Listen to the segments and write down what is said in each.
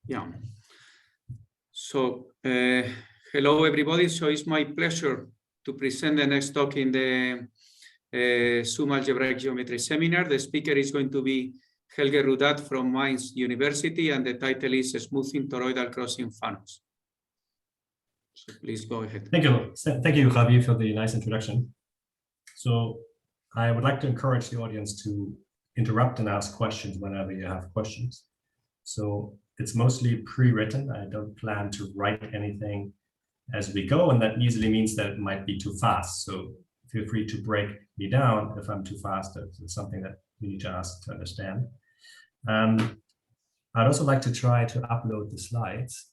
Yeah. So, hello everybody. So it's my pleasure to present the next talk in the Zoom Algebraic Geometry Seminar. The speaker is going to be Helge Ruddat from Mainz University, and the title is Smoothing Toroidal Crossing Funnels. So please go ahead. Thank you, Javier, for the nice introduction. So I would like to encourage the audience to interrupt and ask questions whenever you have questions. So it's mostly pre-written. I don't plan to write anything as we go, and that easily means that it might be too fast. So feel free to break me down if I'm too fast. It's something that you need to ask to understand. I'd also like to try to upload the slides.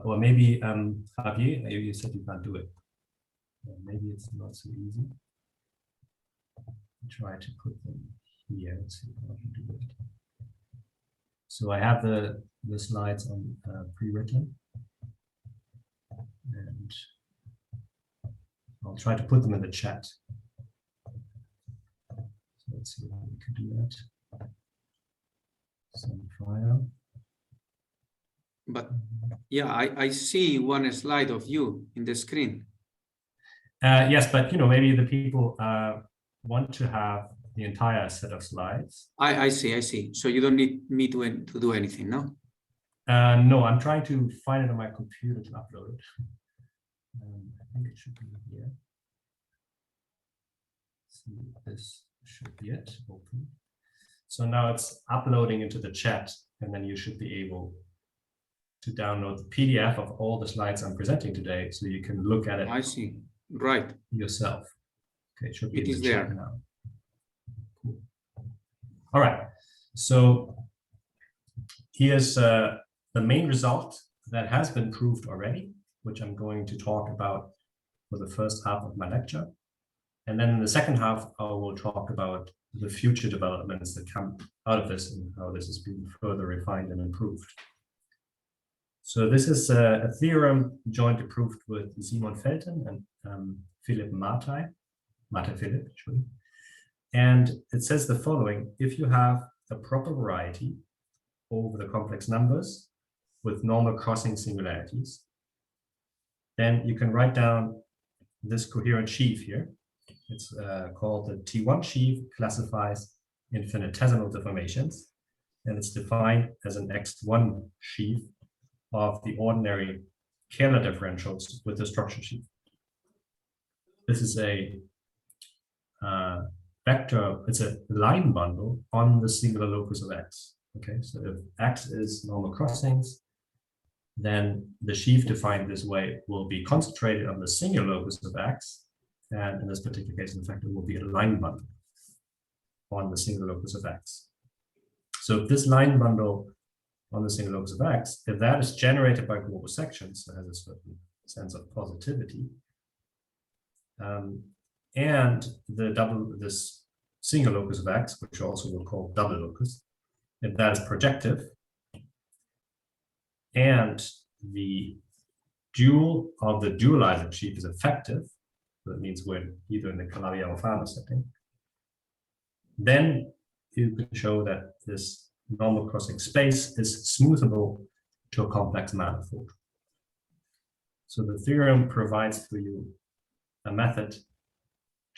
Or maybe, Javier, you said you can't do it. Maybe it's not so easy. Try to put them here and see if I can do it. So I have the slides on pre-written, and I'll try to put them in the chat. So let's see if we can do that. Send file. But yeah, I see one slide of you in the screen. Yes, but maybe the people want to have the entire set of slides. I see. So you don't need me to do anything, no? No, I'm trying to find it on my computer to upload it. I think it should be here. See, this should be it. Open. So now it's uploading into the chat, and then you should be able to download the PDF of all the slides I'm presenting today, so you can look at it. I see. Right. Yourself. Okay, it should be in the there chat now. Cool. All right. So here's the main result that has been proved already, which I'm going to talk about for the first half of my lecture. And then in the second half, I will talk about the future developments that come out of this and how this is being further refined and improved. So this is a theorem jointly proved with Simon Felten and Philipp Mate Philipp, actually. And it says the following: if you have a proper variety over the complex numbers with normal crossing singularities, then you can write down this coherent sheaf here. It's called the T1 sheaf, classifies infinitesimal deformations, and it's defined as an X1 sheaf of the ordinary Kähler differentials with the structure sheaf. This is a vector, it's a line bundle on the singular locus of X. Okay, so if X is normal crossings, then the sheaf defined this way will be concentrated on the singular locus of X, and in this particular case, in fact, it will be a line bundle on the singular locus of X. So if this line bundle on the single locus of X, if that is generated by global sections, so has a certain sense of positivity, and this single locus of X, which also we'll call double locus, if that is projective, and the dual of the dualizing sheaf is effective, that means we're either in the Calabi-Alfano setting, then you can show that this normal crossing space is smoothable to a complex manifold. So the theorem provides for you a method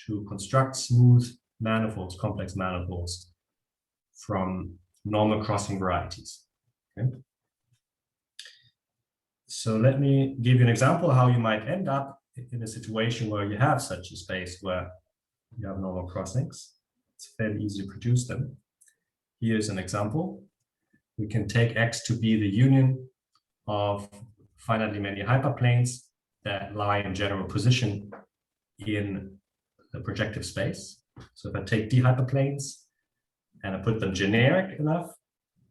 to construct smooth manifolds, complex manifolds, from normal crossing varieties. Okay? So let me give you an example of how you might end up in a situation where you have such a space where you have normal crossings. It's fairly easy to produce them. Here's an example. We can take X to be the union of finitely many hyperplanes that lie in general position in the projective space. So if I take D hyperplanes and I put them generic enough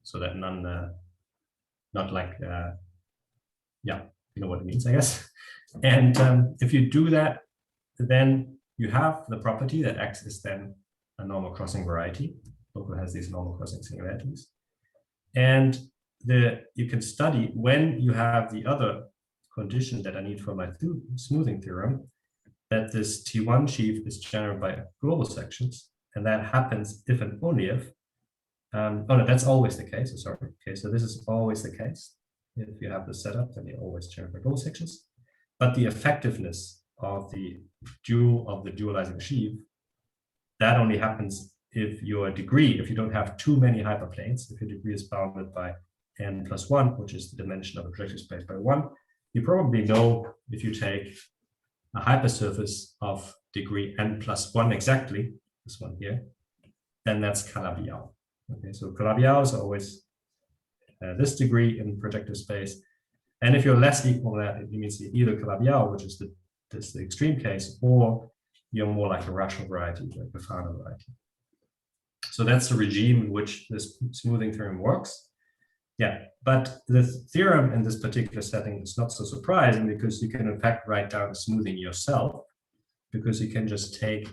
so that none, not like, yeah, you know what it means, I guess. And if you do that, then you have the property that X is then a normal crossing variety. Local has these normal crossing singularities. And you can study when you have the other condition that I need for my smoothing theorem, that this T1 sheaf is generated by global sections. And that happens if and only if Oh no, that's always the case. Sorry. Okay, so this is always the case. If you have this set up, then you always generate global sections. But the effectiveness of the dualizing sheaf, that only happens if your degree, if you don't have too many hyperplanes, if your degree is bounded by n+1, which is the dimension of a projective space by 1, you probably know if you take a hypersurface of degree n+1 exactly, this one here, then that's Calabi-Yau. Okay, so Calabi-Yau is always this degree in projective space. And if you're less equal to that, it means either Calabi-Yau, which is the extreme case, or you're more like a rational variety, like a Fano variety. So that's the regime in which this smoothing theorem works. Yeah, but the theorem in this particular setting is not so surprising because you can in fact write down the smoothing yourself, because you can just take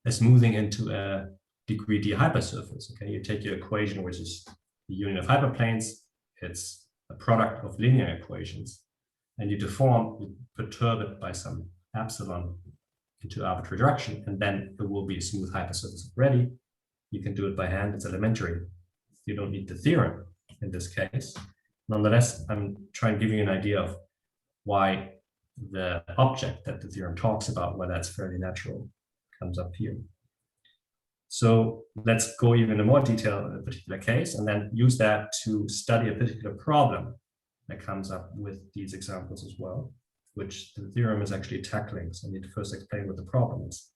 a smoothing into a degree D hypersurface. Okay, you take your equation, which is the union of hyperplanes. It's a product of linear equations, and you perturb it by some epsilon into arbitrary direction, and then it will be a smooth hypersurface already. You can do it by hand, it's elementary. You don't need the theorem in this case. Nonetheless, I'm trying to give you an idea of why the object that the theorem talks about, why that's fairly natural, comes up here. So let's go even in more detail in a particular case, and then use that to study a particular problem that comes up with these examples as well, which the theorem is actually tackling. So I need to first explain what the problem is.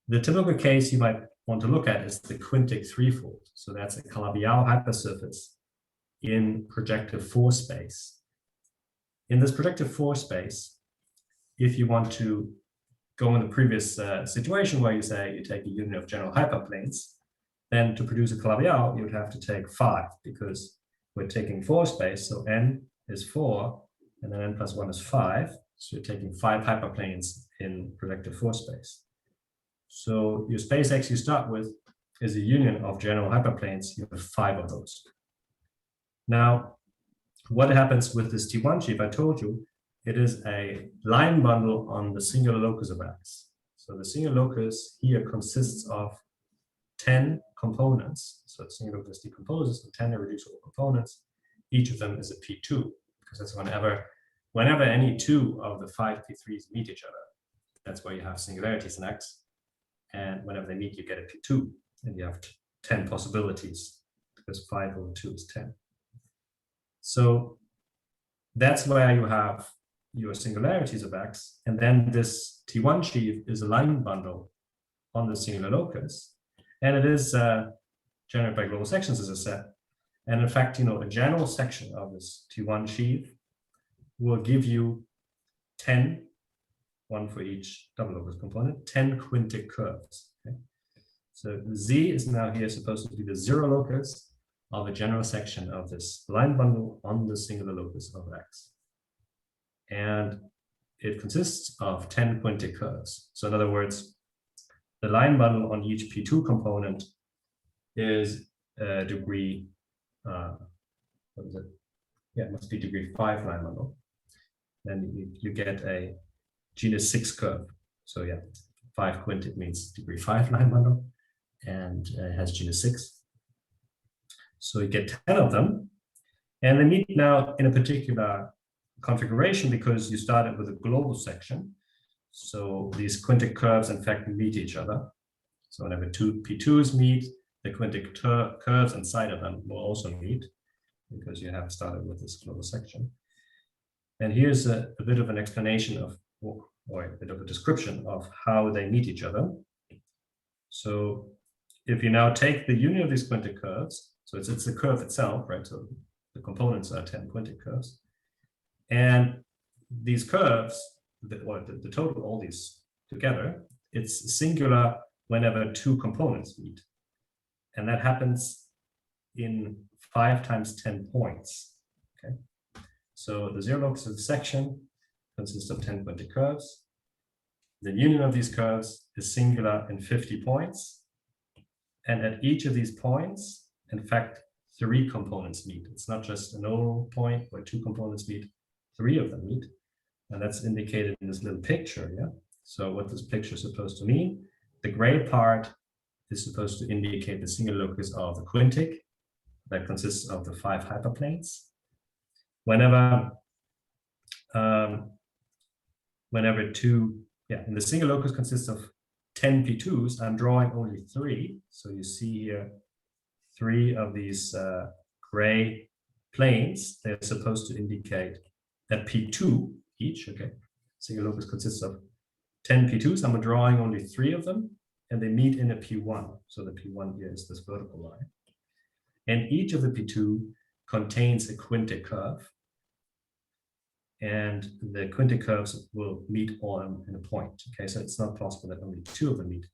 The typical case you might want to look at is the quintic threefold. So that's a Calabi-Yau hypersurface in projective 4 space. In this projective 4 space, if you want to go in the previous situation where you say you take a union of general hyperplanes, then to produce a Calabi-Yau, you would have to take 5, because we're taking 4 space, so n is 4, and then n+1 is 5. So you're taking 5 hyperplanes in projective 4 space. So your space X you start with is a union of general hyperplanes. You have 5 of those. Now, what happens with this T1 sheaf? I told you it is a line bundle on the singular locus of X. So the singular locus here consists of 10 components. So the singular locus decomposes into 10 irreducible components. Each of them is a P2, because that's whenever any 2 of the 5 P3s meet each other, that's where you have singularities in X. And whenever they meet, you get a P2, and you have 10 possibilities, because 5 over 2 is 10. So that's where you have your singularities of X, and then this T1 sheaf is a line bundle on the singular locus, and it is generated by global sections, as I said. And in fact, a general section of this T1 sheaf will give you 10, one for each double locus component, 10 quintic curves. Okay? So Z is now here supposed to be the 0 locus of a general section of this line bundle on the singular locus of X. And it consists of 10 quintic curves. So in other words, the line bundle on each P2 component is degree, what is it? Yeah, it must be degree 5 line bundle. Then you get a genus 6 curve. So yeah, 5 quintic means degree 5 line bundle, and it has genus 6. So you get 10 of them, and they meet now in a particular configuration because you started with a global section. So these quintic curves, in fact, meet each other. So whenever 2 P2s meet, the quintic curves inside of them will also meet, because you have started with this global section. And here's a bit of an explanation of, or a bit of a description of how they meet each other. So if you now take the union of these quintic curves, so it's the curve itself, right? So the components are 10 quintic curves. And these curves, the total, all these together, it's singular whenever 2 components meet. And that happens in 5 times 10 points. Okay. So the 0 locus of the section consists of 10 quintic curves. The union of these curves is singular in 50 points. And at each of these points, in fact, 3 components meet. It's not just a null point where 2 components meet, 3 of them meet. And that's indicated in this little picture, yeah? So what this picture is supposed to mean, the gray part is supposed to indicate the singular locus of the quintic that consists of the 5 hyperplanes. Whenever and the singular locus consists of 10 P2s, I'm drawing only 3. So you see here 3 of these gray planes. They're supposed to indicate that P2 each, okay? Singular locus consists of 10 P2s. I'm drawing only 3 of them, and they meet in a P1. So the P1 here is this vertical line. And each of the P2 contains a quintic curve. And the quintic curves will meet all in a point. Okay, so it's not possible that only 2 of them meet.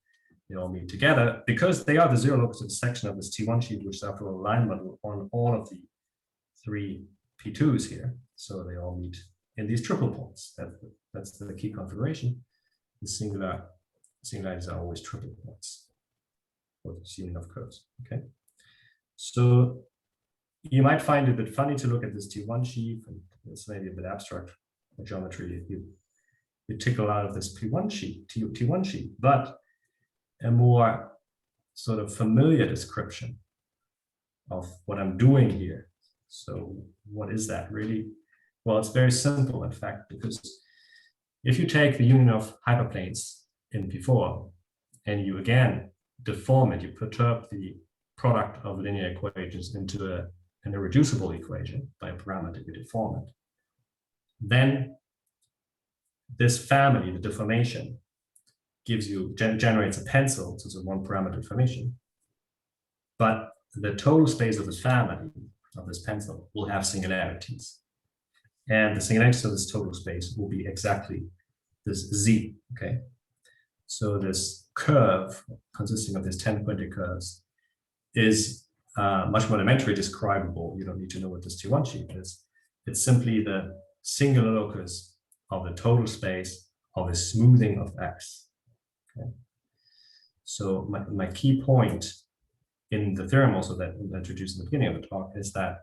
They all meet together because they are the zero locus intersection of this T1 sheet, which is after all a line model on all of the 3 P2s here. So they all meet in these triple points. That's the key configuration. The singularities are always triple points for this union of curves. Okay, so you might find it a bit funny to look at this T1 sheet, and it's maybe a bit abstract geometry if you tickle out of this P1 sheet, T1 sheet, but a more sort of familiar description of what I'm doing here. So what is that really? Well, it's very simple, in fact, because if you take the union of hyperplanes in P4 and you again deform it, you perturb the product of linear equations into an irreducible equation by a parameter, you deform it, then this family, the deformation, gives you generates a pencil, so it's a one parameter deformation, but the total space of this family, of this pencil, will have singularities, and the singularities of this total space will be exactly this Z. Okay, so this curve consisting of these 10 quintic curves is much more elementary describable. You don't need to know what this T1 sheet is. It's simply the singular locus of the total space of a smoothing of X. Okay. So my key point in the theorem also that I introduced in the beginning of the talk is that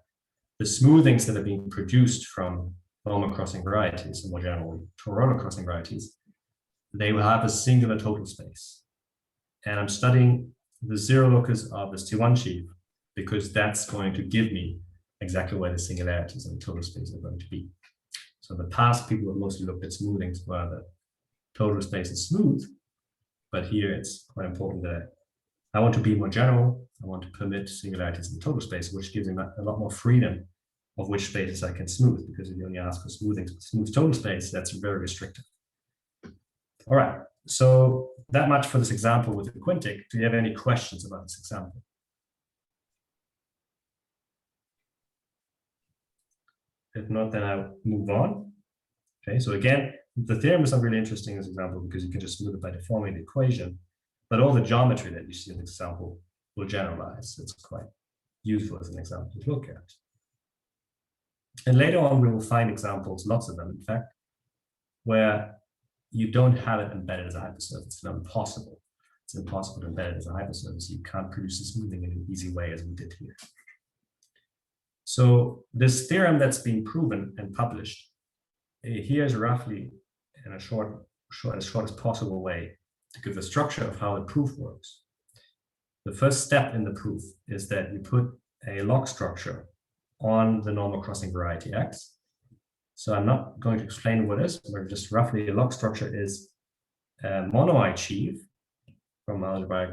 the smoothings that are being produced from normal crossing varieties, and more generally toroidal crossing varieties, they will have a singular total space. And I'm studying the zero locus of this T1 sheaf because that's going to give me exactly where the singularities in the total space are going to be. So in the past, people have mostly looked at smoothings where the total space is smooth, but here it's quite important that I want to be more general. I want to permit singularities in the total space, which gives me a lot more freedom of which spaces I can smooth, because if you only ask for smooth total space, that's very restrictive. All right, so that much for this example with the quintic. Do you have any questions about this example? If not, then I'll move on. Okay, so again, the theorem is not really interesting in this example because you can just smooth it by deforming the equation, but all the geometry that you see in this example will generalize. It's quite useful as an example to look at. And later on, we will find examples, lots of them, in fact, where you don't have it embedded as a hypersurface. It's impossible. It's impossible to embed it as a hypersurface. You can't produce the smoothing in an easy way as we did here. So this theorem that's been proven and published, here is roughly in as short as possible way to give the structure of how the proof works. The first step in the proof is that you put a log structure on the normal crossing variety X. So I'm not going to explain what it is, but just roughly a log structure is a monoid sheaf. From an algebraic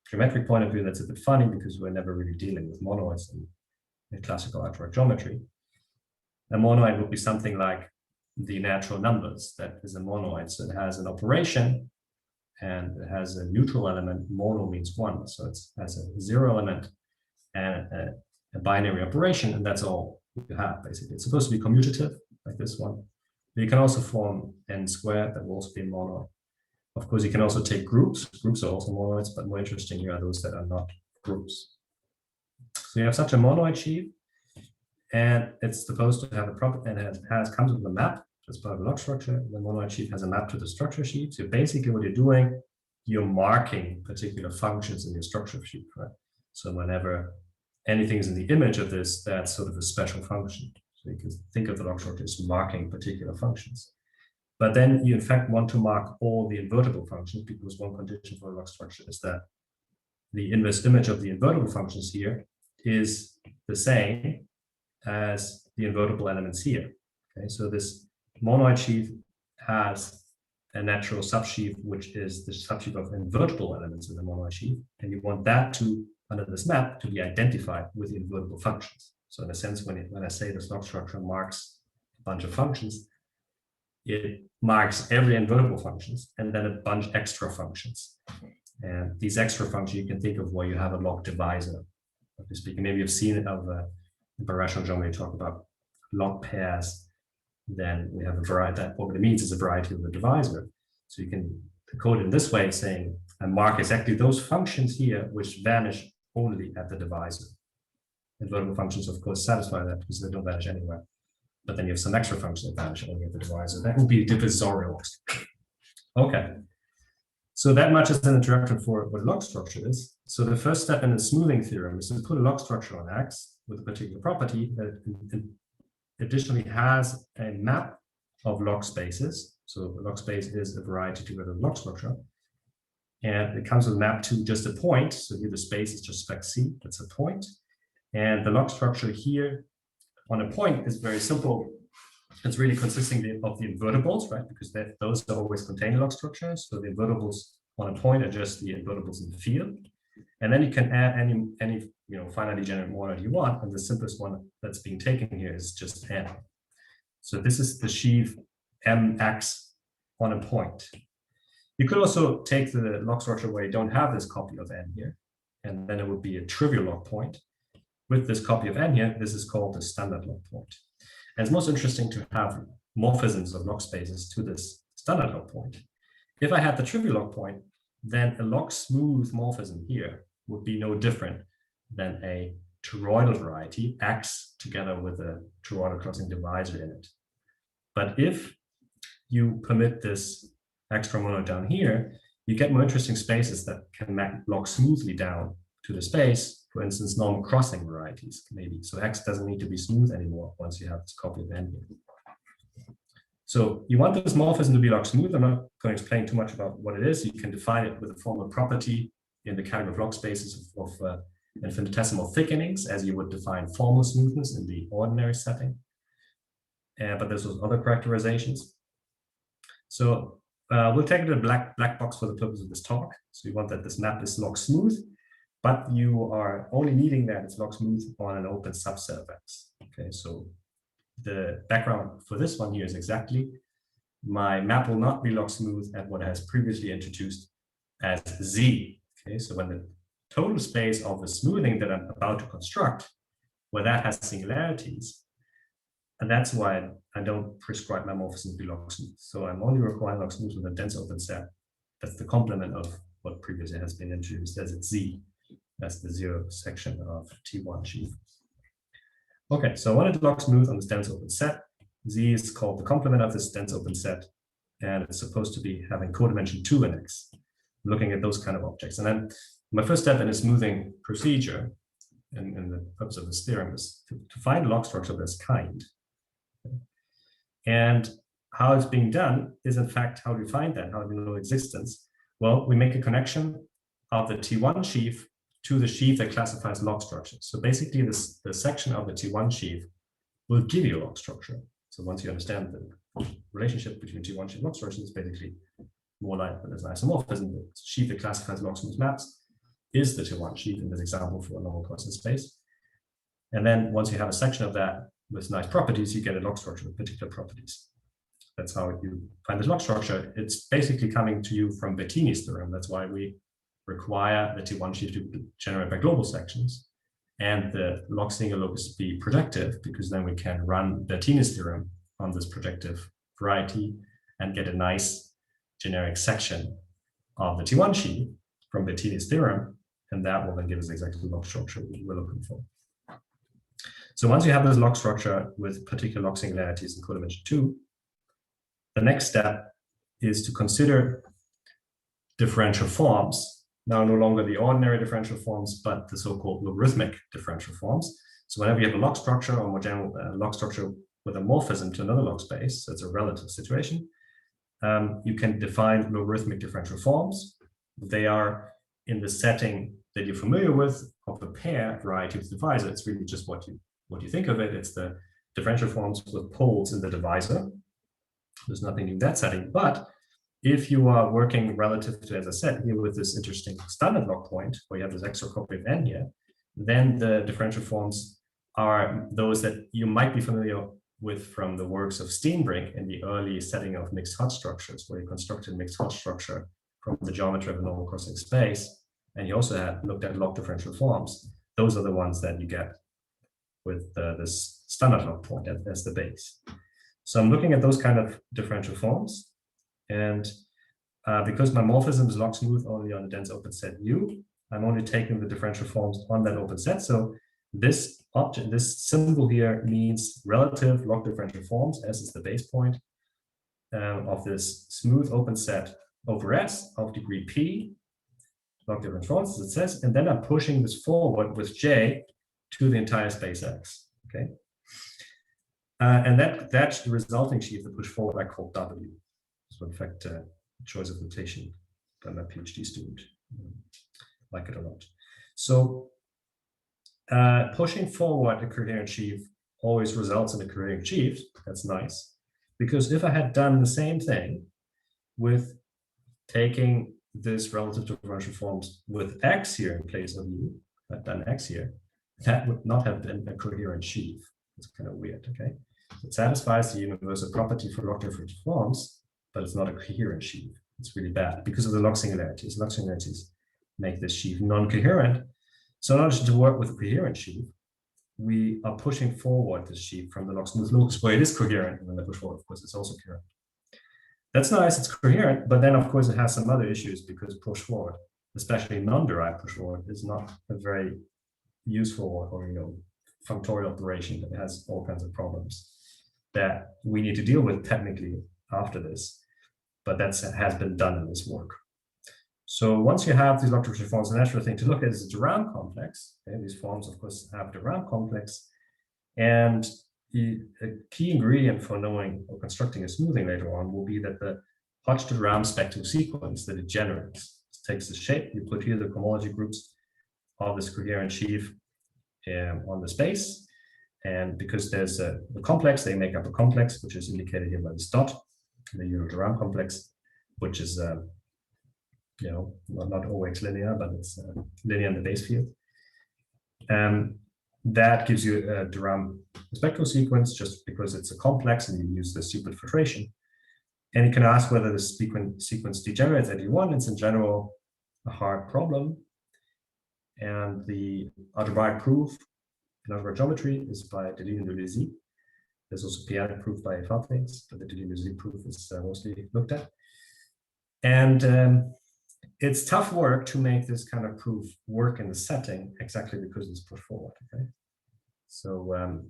geometric point of view, that's a bit funny because we're never really dealing with monoids in classical algebraic geometry. A monoid would be something like the natural numbers. That is a monoid. So it has an operation and it has a neutral element. Mono means one. So it has a zero element and a binary operation, and that's all you have basically. It's supposed to be commutative, like this one. But you can also form n squared, that will also be a monoid. Of course, you can also take groups. Groups are also monoids, but more interesting here are those that are not groups. So you have such a monoid sheaf, and it's supposed to have a property, and it comes with a map as part of the log structure. The monoid sheaf has a map to the structure sheaf. So basically what you're doing, you're marking particular functions in your structure sheaf, right? So whenever anything is in the image of this, that's sort of a special function. So you can think of the log structure as marking particular functions. But then you in fact want to mark all the invertible functions, because one condition for a log structure is that the inverse image of the invertible functions here is the same as the invertible elements here. Okay, so this monoid sheaf has a natural subsheaf, which is the subsheaf of invertible elements in the monoid sheaf, and you want that to, under this map, to be identified with the invertible functions. So in a sense, when I say this log structure marks a bunch of functions, it marks every invertible functions and then a bunch extra functions. And these extra functions you can think of where you have a log divisor. Speaking, maybe you've seen it of in rational geometry talk about log pairs. Then we have a variety. That what it means is a variety of the divisor. So you can code it in this way, saying I mark exactly those functions here which vanish only at the divisor. Invertible functions, of course, satisfy that because they don't vanish anywhere. But then you have some extra functions that vanish only at the divisor. That would be divisorial. Okay. So that much is an introduction for what log structure is. So the first step in the smoothing theorem is to put a log structure on X with a particular property that additionally has a map of log spaces. So a log space is a variety together of log structure. And it comes with a map to just a point. So here the space is just spec C, that's a point. And the log structure here on a point is very simple. It's really consisting of the invertibles, right? Because those always contain log structures. So the invertibles on a point are just the invertibles in the field. And then you can add any finite degenerate monoid you want. And the simplest one that's being taken here is just n. So this is the sheaf mx on a point. You could also take the log structure where you don't have this copy of n here, and then it would be a trivial log point. With this copy of n here, this is called the standard log point. And it's most interesting to have morphisms of log spaces to this standard log point. If I had the trivial log point, then a log smooth morphism here would be no different than a toroidal variety, X together with a toroidal crossing divisor in it. But if you permit this extra monoid down here, you get more interesting spaces that can log smoothly down to the space. For instance, normal crossing varieties, maybe. So X doesn't need to be smooth anymore once you have this copy of n here. So you want this morphism to be log smooth. I'm not going to explain too much about what it is. You can define it with a formal property in the category of log spaces of infinitesimal thickenings, as you would define formal smoothness in the ordinary setting. But there's other characterizations. So we'll take it to a black box for the purpose of this talk. So you want that this map is log smooth, but you are only needing that it's log smooth on an open subset of X. Okay, so the background for this one here is exactly my map will not be log smooth at what I has previously introduced as Z. Okay, so when the total space of the smoothing that I'm about to construct, where that has singularities, and that's why I don't prescribe my morphism to be log smooth. So I'm only requiring log smooth with a dense open set. That's the complement of what previously has been introduced as its Z. That's the zero section of T1 sheaf. Okay, so I wanted to log smooth on this dense open set. Z is called the complement of this dense open set, and it's supposed to be having codimension 2 in X, looking at those kind of objects. And then my first step in a smoothing procedure, in the purpose of this theorem, is to find a log structure of this kind. And how it's being done is, in fact, how do we find that? How do we know existence? Well, we make a connection of the T1 sheaf to the sheaf that classifies log structures. So basically, the section of the T1 sheaf will give you a log structure. So once you understand the relationship between T1 sheaf and log structures, it's basically more like there's an isomorphism. The sheaf that classifies log smooth maps is the T1 sheaf in this example for a normal constant space. And then once you have a section of that with nice properties, you get a log structure with particular properties. That's how you find this log structure. It's basically coming to you from Bettini's theorem. That's why we require the T1 sheaf to generate by global sections, and the log singular locus be projective, because then we can run Bettini's theorem on this projective variety and get a nice generic section of the T1 sheaf from Bettini's theorem, and that will then give us exactly the log structure we're looking for. So once you have this log structure with particular log singularities in codimension 2, the next step is to consider differential forms. Now, no longer the ordinary differential forms, but the so-called logarithmic differential forms. So whenever you have a log structure, or more general log structure with a morphism to another log space, so it's a relative situation, you can define logarithmic differential forms. They are in the setting that you're familiar with of the pair variety of the divisor. It's really just what you think of it. It's the differential forms with poles in the divisor. There's nothing new in that setting. But if you are working relative to, as I said, here with this interesting standard log point, where you have this extra copy of n here, then the differential forms are those that you might be familiar with from the works of Steenbrink in the early setting of mixed Hodge structures, where you constructed mixed Hodge structure from the geometry of a normal crossing space. And you also had looked at log differential forms. Those are the ones that you get with this standard log point as the base. So I'm looking at those kind of differential forms. And because my morphism is log smooth only on a dense open set U, I'm only taking the differential forms on that open set. So this object, this symbol here means relative log differential forms, S is the base point of this smooth open set over S of degree P, log differential forms, as it says, and then I'm pushing this forward with J to the entire space X, okay? And that's the resulting sheaf, the push forward, I call W. So in fact, choice of notation by my PhD student, like it a lot. So pushing forward a coherent sheaf always results in a coherent sheaf. That's nice, because if I had done the same thing with taking this relative differential forms with X here in place of U, I've done X here, that would not have been a coherent sheaf. It's kind of weird, okay? It satisfies the universal property for log differential forms, but it's not a coherent sheaf. It's really bad because of the log singularities. Log singularities make this sheaf non-coherent. So in order to work with a coherent sheaf, we are pushing forward this sheaf from the log smooth locus where it is coherent, and when I push forward, of course, it's also coherent. That's nice, it's coherent, but then of course it has some other issues because push forward, especially non-derived push forward, is not a very useful or functorial operation that has all kinds of problems that we need to deal with technically after this, but that has been done in this work. So once you have these log differential forms, the natural thing to look at is the de Rham complex. Okay? These forms, of course, have de Rham complex, and a key ingredient for knowing or constructing a smoothing later on will be that the Hodge de Rham spectral sequence that it generates takes the shape. You put here the cohomology groups of this coherent sheaf on the space, and because there's a complex, they make up a complex, which is indicated here by this dot, the Euro de Rham complex, which is not always linear, but it's linear in the base field. That gives you a de Rham spectral sequence just because it's a complex and you use the stupid filtration. And you can ask whether the sequence degenerates at U1. It's in general a hard problem. And the algebraic proof in algebraic geometry is by Delisle and Delazy. There's also p-adic proof by Farthings, but the Delisle and Delazy proof is mostly looked at. And it's tough work to make this kind of proof work in the setting exactly because it's put forward. Okay, so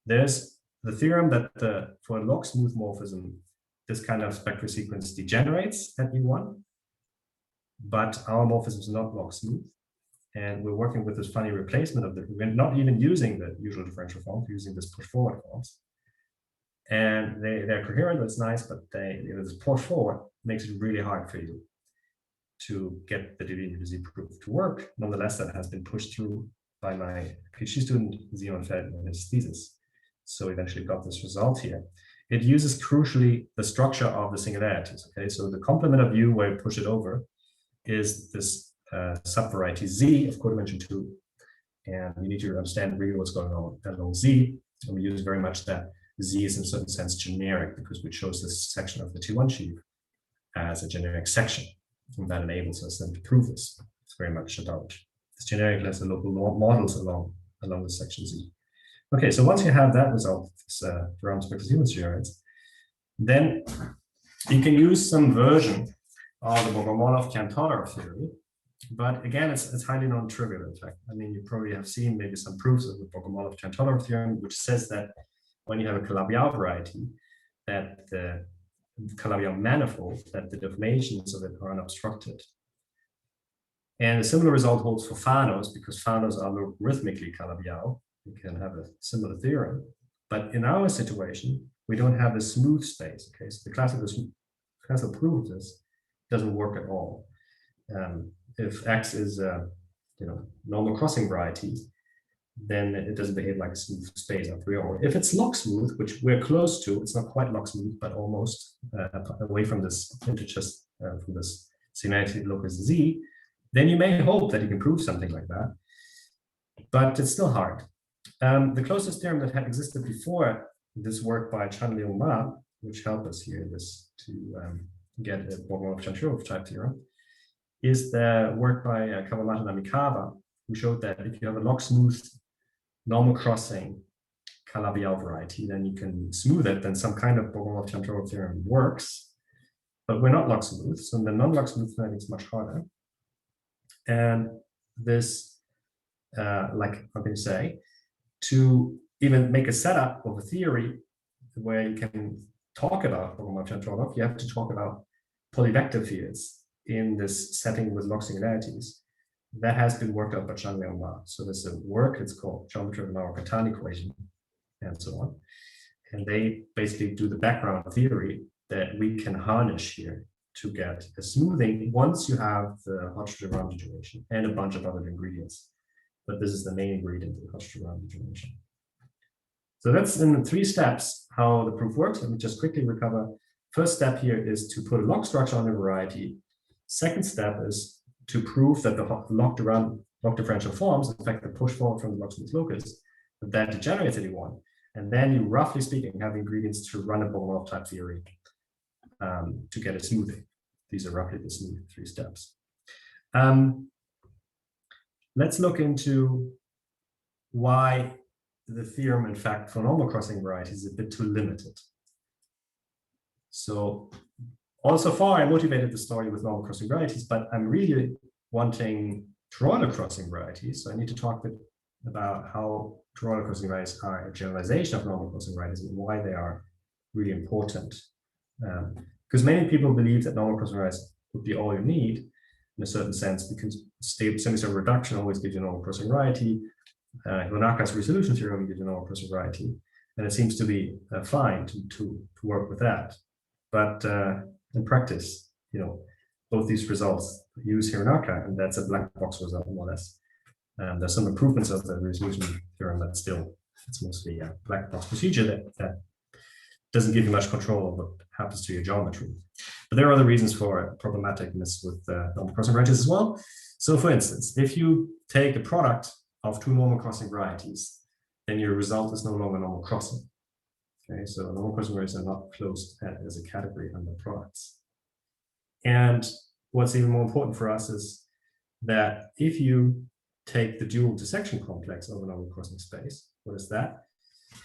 there's the theorem that for a log smooth morphism, this kind of spectral sequence degenerates at U1, but our morphism is not log smooth, and we're working with this funny replacement of we're not even using the usual differential forms, using this push forward forms, and they're coherent. That's nice, but this push forward makes it really hard for you to get the Delisle proof to work. Nonetheless, that has been pushed through by my PhD student, Simon Feld, in his thesis. So eventually got this result here. It uses crucially the structure of the singularities. Okay, so the complement of U where you push it over is this subvariety Z of codimension 2. And you need to understand really what's going on along Z. And we use very much that Z is in a certain sense generic because we chose this section of the T1 sheaf as a generic section. And that enables us then to prove this. It's very much about this genericness and local models along the section Z. Okay, so once you have that result, this de Rham spectral sequence generates, then you can use some version of the Bogomolov-Kantorov theory. But again, it's highly non-trivial, in fact. I mean, you probably have seen maybe some proofs of the Bogomolov-Kantorov theorem, which says that when you have a Calabi-Yau variety, that the Calabi-Yau manifold, that the deformations of it are unobstructed. And a similar result holds for Fanos, because Fanos are logarithmically Calabi-Yau. You can have a similar theorem. But in our situation, we don't have a smooth space. Okay, so the classical proof of this doesn't work at all. If X is normal crossing variety, then it doesn't behave like a smooth space a priori. If it's log smooth, which we're close to, it's not quite log smooth, but almost away from this integers, from this similarity locus Z, then you may hope that you can prove something like that, but it's still hard. The closest theorem that had existed before this work by Chan-Leung Ma, which helped us here to get a Bogomolov-Chantrov type theorem, is the work by Kawamata and Namikawa, who showed that if you have a log smooth normal crossing Calabi-Yau variety, then you can smooth it, then some kind of Bogomolov-Chantrov theorem works. But we're not log smooth, so in the non-log smooth then it's much harder. And this, like I'm going to say, to even make a setup of a theory where you can talk about Bogomolov-Chantrov, you have to talk about polyvector fields in this setting with log singularities. That has been worked out by Chan-Leung Ma. So there's a work, it's called Geometry of an Arcatan equation, and so on. And they basically do the background theory that we can harness here to get a smoothing once you have the Hodge-Duran degeneration and a bunch of other ingredients. But this is the main ingredient, the Hodge-Duran degeneration. So that's in 3 steps how the proof works. Let me just quickly recover. First step here is to put a log structure on a variety. Second step is to prove that the log differential forms, in fact, the push forward from the log smooth locus, that degenerates anyone. And then you, roughly speaking, have ingredients to run a Bogomolov type theory to get a smoothing. These are roughly the smooth 3 steps. Let's look into why the theorem, in fact, for normal crossing varieties is a bit too limited. So, so far, I motivated the story with normal crossing varieties, but I'm really wanting Toroidal crossing varieties. So I need to talk a bit about how Toroidal crossing varieties are a generalization of normal crossing varieties and why they are really important. Because many people believe that normal crossing varieties would be all you need in a certain sense, because semi-stable reduction always gives you a normal crossing variety. Hironaka's resolution theorem gives you a normal crossing variety, and it seems to be fine to work with that. But in practice, both these results use Hironaka, and that's a black box result more or less. There's some improvements of the resolution theorem, but still, it's mostly a black box procedure that doesn't give you much control of what happens to your geometry. But there are other reasons for problematicness with normal crossing varieties as well. So for instance, if you take a product of 2 normal crossing varieties, then your result is no longer normal crossing. Okay, so normal crossing varieties are not closed as a category under products. And what's even more important for us is that if you take the dual intersection complex of a normal crossing space, what is that?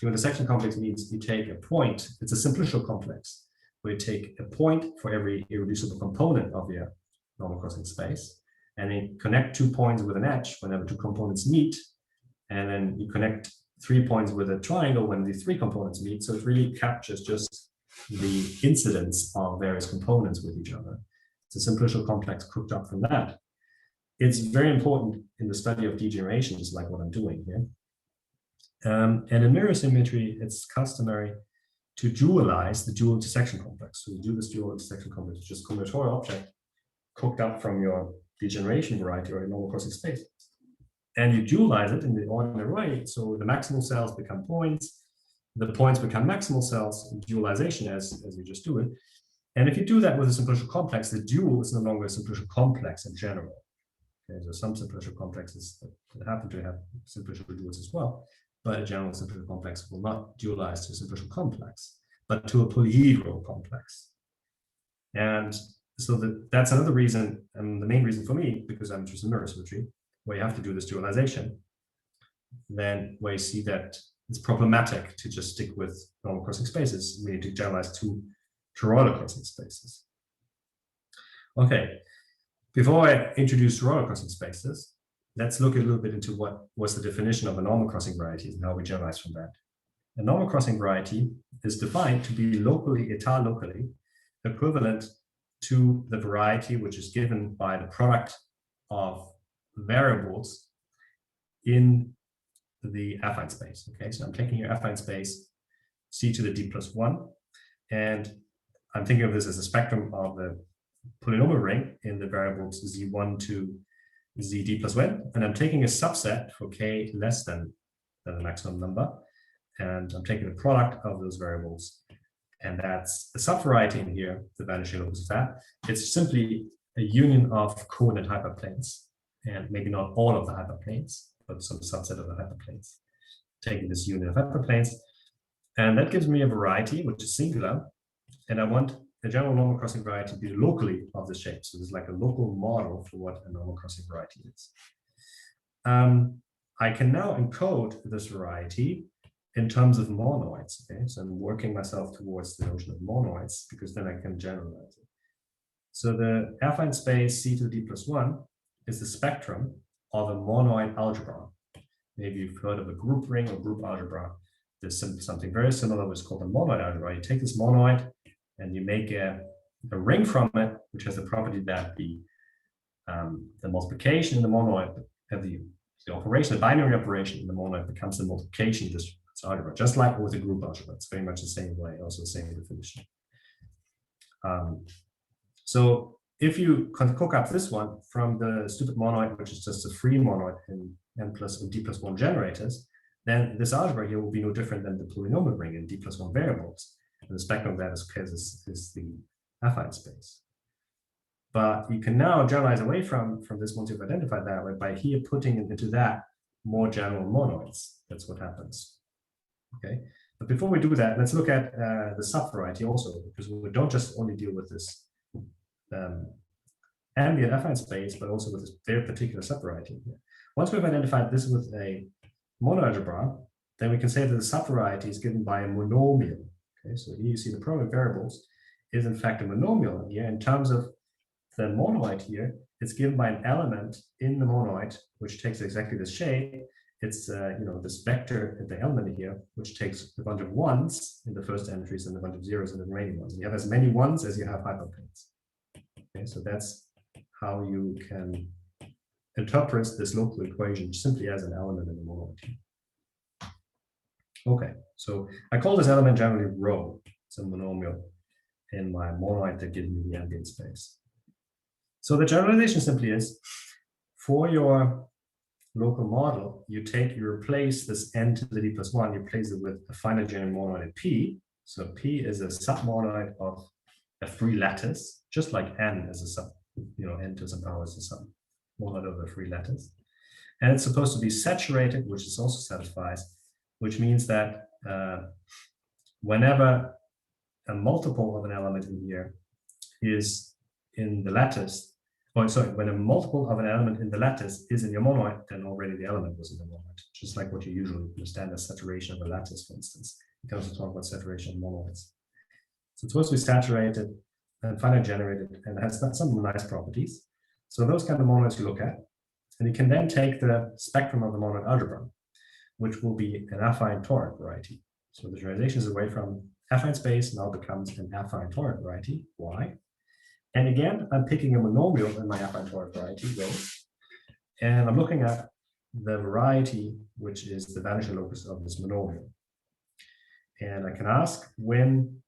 Dual intersection complex means you take a point, it's a simplicial complex, where you take a point for every irreducible component of your normal crossing space, and then connect 2 points with an edge whenever 2 components meet, and then you connect 3 points with a triangle when the 3 components meet. So it really captures just the incidence of various components with each other. It's a simplicial complex cooked up from that. It's very important in the study of degenerations, like what I'm doing here. And in mirror symmetry, it's customary to dualize the dual intersection complex. So you do this dual intersection complex, which is a combinatorial object cooked up from your degeneration variety or your normal crossing space. And you dualize it in the ordinary way. So the maximal cells become points, the points become maximal cells, dualization as you just do it. And if you do that with a simplicial complex, the dual is no longer a simplicial complex in general. Okay, so some simplicial complexes that happen to have simplicial duals as well, but a general simplicial complex will not dualize to a simplicial complex, but to a polyhedral complex. And so that's another reason, and the main reason for me, because I'm interested in mirror symmetry, where you have to do this dualization, then where you see that it's problematic to just stick with normal crossing spaces. We need to generalize to Toroidal crossing spaces. Okay, before I introduce Toroidal crossing spaces, let's look a little bit into what was the definition of a normal crossing variety and how we generalize from that. A normal crossing variety is defined to be locally, état locally, equivalent to the variety which is given by the product of variables in the affine space. Okay, so I'm taking your affine space C to the D plus 1, and I'm thinking of this as a spectrum of the polynomial ring in the variables Z1 to zd plus n, and I'm taking a subset for k less than the maximum number, and I'm taking the product of those variables, and that's the subvariety in here, the vanishing locus of that. It's simply a union of coordinate hyperplanes, and maybe not all of the hyperplanes, but some subset of the hyperplanes. Taking this union of hyperplanes, and that gives me a variety which is singular, and I want the general normal crossing variety to be locally of this shape. So it's like a local model for what a normal crossing variety is. I can now encode this variety in terms of monoids. Okay, so I'm working myself towards the notion of monoids because then I can generalize it. So the affine space C to the D plus 1 is the spectrum of a monoid algebra. Maybe you've heard of a group ring or group algebra. There's something very similar, which is called a monoid algebra. You take this monoid and you make a ring from it, which has the property that the multiplication in the monoid, the operation, the binary operation in the monoid becomes the multiplication of this algebra, just like with the group algebra. It's very much the same way, also the same definition. So if you can cook up this one from the stupid monoid, which is just a free monoid in n plus and d plus 1 generators, then this algebra here will be no different than the polynomial ring in d plus 1 variables. And the spectrum of that is the affine space. But you can now generalize away from this once you've identified that way by here putting into that more general monoids. That's what happens. Okay, but before we do that, let's look at the subvariety also, because we don't just only deal with this ambient affine space, but also with this very particular subvariety here. Once we've identified this with a monoalgebra, then we can say that the subvariety is given by a monomial. Okay, so here you see the product of variables is in fact a monomial here. In terms of the monoid here, it's given by an element in the monoid, which takes exactly the shape. It's this vector at the element here, which takes a bunch of ones in the first entries and a bunch of zeros in the remaining ones. You have as many ones as you have hyperplanes. Okay, so that's how you can interpret this local equation simply as an element in the monoid. Okay, so I call this element generally rho. It's a monomial in my monoid that gives me the ambient space. So the generalization simply is, for your local model, you replace this n to the d plus 1, you replace it with a finite general monoid at P. So P is a submonoid of a free lattice, just like n is a sub, n to some power is a submonoid of a free lattice. And it's supposed to be saturated, which is also satisfies, which means that whenever a multiple of an element in here is in the lattice, when a multiple of an element in the lattice is in your monoid, then already the element was in the monoid, just like what you usually understand as saturation of a lattice, for instance. You can also talk about saturation of monoids. So it's supposed to be saturated and finite generated, and it has some nice properties. So those kind of monoids you look at, and you can then take the spectrum of the monoid algebra, which will be an affine toric variety. So the generalization is away from affine space, now becomes an affine toric variety. Why? And again, I'm picking a monomial in my affine toric variety, rho, and I'm looking at the variety, which is the vanishing locus of this monomial. And I can ask when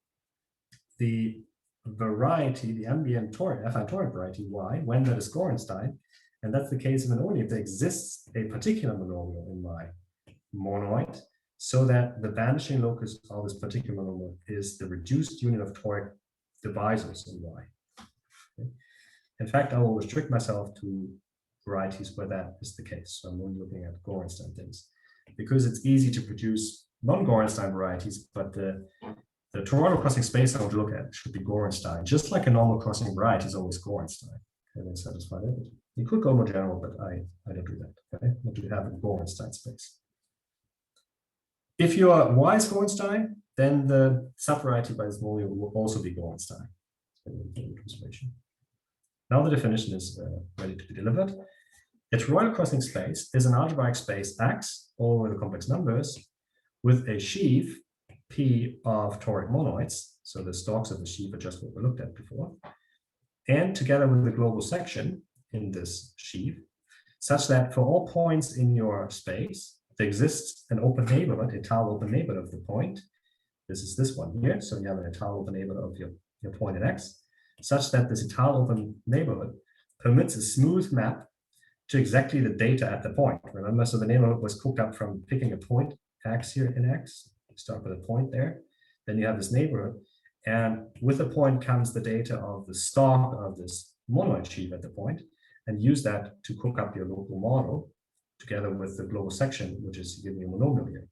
the variety, the ambient toric, affine toric variety, y, when that is Gorenstein, and that's the case if and only if there exists a particular monomial in my monoid, so that the vanishing locus of this particular monomial is the reduced union of toric divisors in y. Okay. In fact, I will restrict myself to varieties where that is the case. So I'm only looking at Gorenstein things, because it's easy to produce non-Gorenstein varieties, but the toroidal crossing space I want to look at should be Gorenstein, just like a normal crossing variety is always Gorenstein. And then satisfy that. You could go more general, but I don't do that. Okay, what do you have in Gorenstein space? If your y is Gorenstein, then the subvariety by this monomial will also be Gorenstein. Now the definition is ready to be delivered. A toroidal crossing space is an algebraic space X over the complex numbers with a sheaf P of toric monoids. So the stalks of the sheaf are just what we looked at before. And together with the global section in this sheaf, such that for all points in your space, there exists an open neighborhood, a tau open neighborhood of the point. This is this one here. So you have an tau open neighborhood of your point at X, such that this tau open neighborhood permits a smooth map to exactly the data at the point. Remember, so the neighborhood was cooked up from picking a point X here in X. You start with a point there. Then you have this neighborhood. And with the point comes the data of the stock of this monoid sheaf at the point, and use that to cook up your local model together with the global section, which is giving you a monomial here.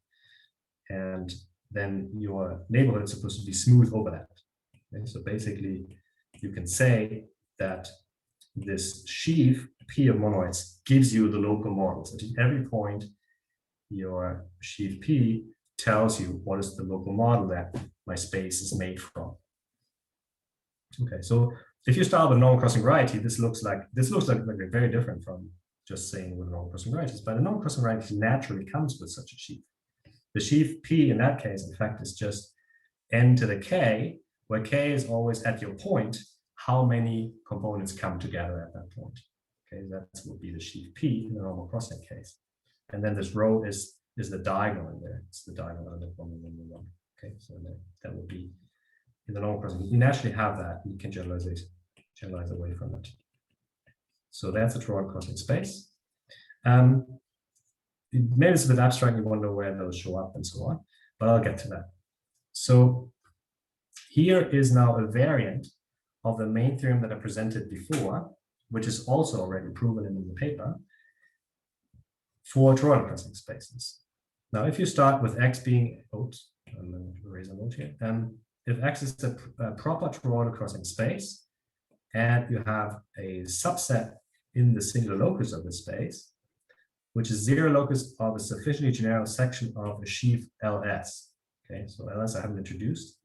And then your neighborhood is supposed to be smooth over that. Okay? So basically, you can say that this sheaf P of monoids gives you the local model. So at every point, your sheaf P tells you what is the local model that my space is made from. Okay, so if you start with normal crossing variety, this looks like very different from just saying with normal crossing varieties. But a normal crossing variety naturally comes with such a sheaf. The sheaf P in that case, in fact, is just n to the k, where k is always at your point, how many components come together at that point. Okay, that would be the sheaf P in the normal crossing case. And then this row is the diagonal in there. It's the diagonal element 1 and 1. Okay, so that would be in the normal crossing. You naturally have that. You can generalize away from it. So that's a toroidal crossing space. Maybe it's a bit abstract. You wonder where those show up and so on, but I'll get to that. So here is now a variant of the main theorem that I presented before, which is also already proven in the paper for toroidal crossing spaces. Now, if you start with X being, oops, I'm going to erase a note here. If X is a proper toroidal crossing space, and you have a subset in the singular locus of the space, which is zero locus of a sufficiently general section of a sheaf LS. Okay, so LS I haven't introduced.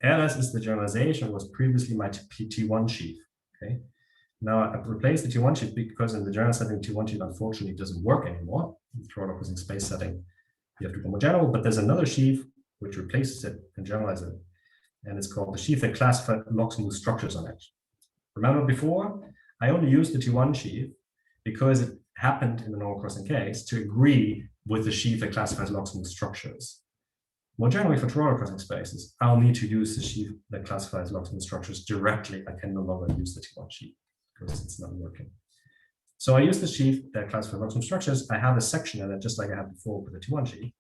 LS is the generalization, was previously my T1 sheaf. Okay, now I've replaced the T1 sheaf because in the general setting, T1 sheaf unfortunately doesn't work anymore. In the toroidal crossing space setting, you have to go more general, but there's another sheaf which replaces it and generalizes it. And it's called the sheaf that classified log-smooth structures on it. Remember before, I only used the T1 sheaf because it happened in the normal crossing case to agree with the sheaf that classifies log-smooth structures. More generally for toroidal crossing spaces, I'll need to use the sheaf that classifies log-smooth structures directly. I can no longer use the T1 sheaf because it's not working. So I use the sheaf that classifies log-smooth structures. I have a section in it just like I had before with the T1 sheaf.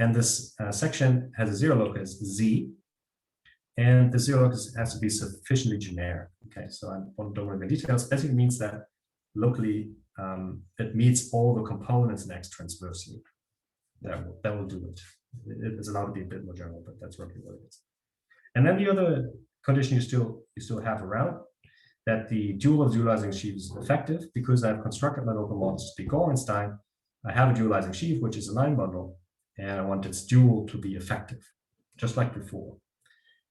And this section has a zero locus Z. And the zero locus has to be sufficiently generic. Okay, so I don't go into details. Basically means that locally it meets all the components in X transversely. That will do it. It's allowed to be a bit more general, but that's roughly what it is. And then the other condition you still have around, that the dual of dualizing sheaf is effective because I've constructed my local models to be Gorenstein. I have a dualizing sheaf, which is a line bundle, and I want its dual to be effective, just like before.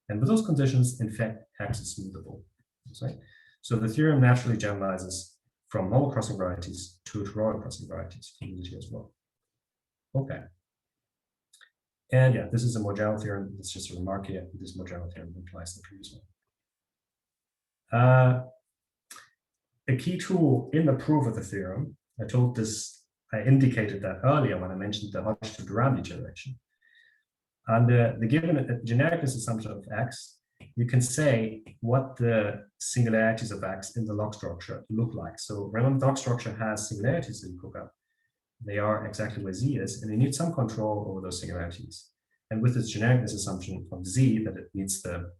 And with those conditions, in fact, X is smoothable. Right? So the theorem naturally generalizes from normal crossing varieties to toroidal crossing varieties. You can use it here as well. Okay. And yeah, this is a more general theorem. It's just a remark here. This more general theorem implies the previous one. A key tool in the proof of the theorem, I indicated that earlier when I mentioned the Hodge to Durand generation. Under the given genericness assumption of X, you can say what the singularities of X in the log structure look like. So remember, the log structure has singularities that you cook up. They are exactly where Z is, and you need some control over those singularities. And with this genericness assumption of Z, that it meets the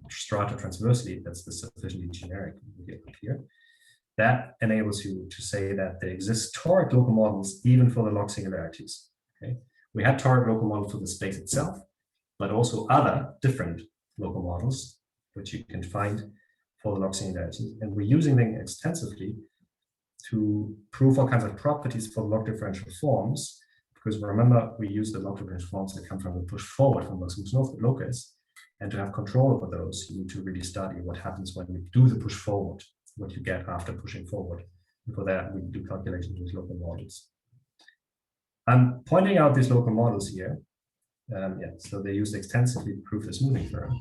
strata transversely, that's the sufficiently generic here, that enables you to say that there exist toric local models even for the log singularities. Okay? We had toric local models for the space itself, but also other different local models, which you can find for the log singularities. And we're using them extensively to prove all kinds of properties for log differential forms, because remember, we use the log differential forms that come from the push forward from the locus, and to have control over those, you need to really study what happens when we do the push forward, what you get after pushing forward. And for that, we do calculations with local models. I'm pointing out these local models here. So they're used extensively to prove the smoothing theorem,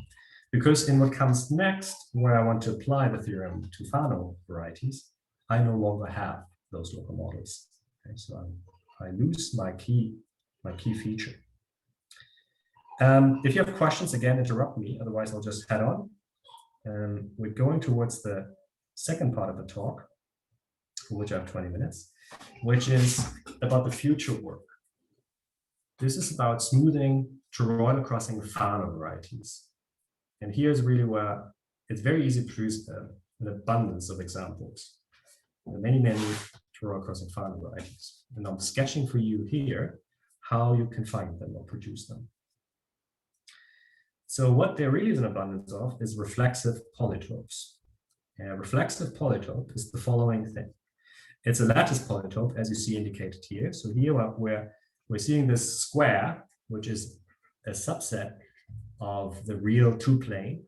because in what comes next, where I want to apply the theorem to Fano varieties, I no longer have those local models. Okay, so I lose my key feature. If you have questions, again, interrupt me. Otherwise, I'll just head on. We're going towards the second part of the talk, for which I have 20 minutes. which is about the future work. This is about smoothing toroidal crossing Fano varieties. And here's really where it's very easy to produce an abundance of examples. There are many, many toroidal crossing Fano varieties. And I'm sketching for you here how you can find them or produce them. So what there really is an abundance of is reflexive polytopes. A reflexive polytope is the following thing. It's a lattice polytope, as you see indicated here. So here we're seeing this square, which is a subset of the real two-plane.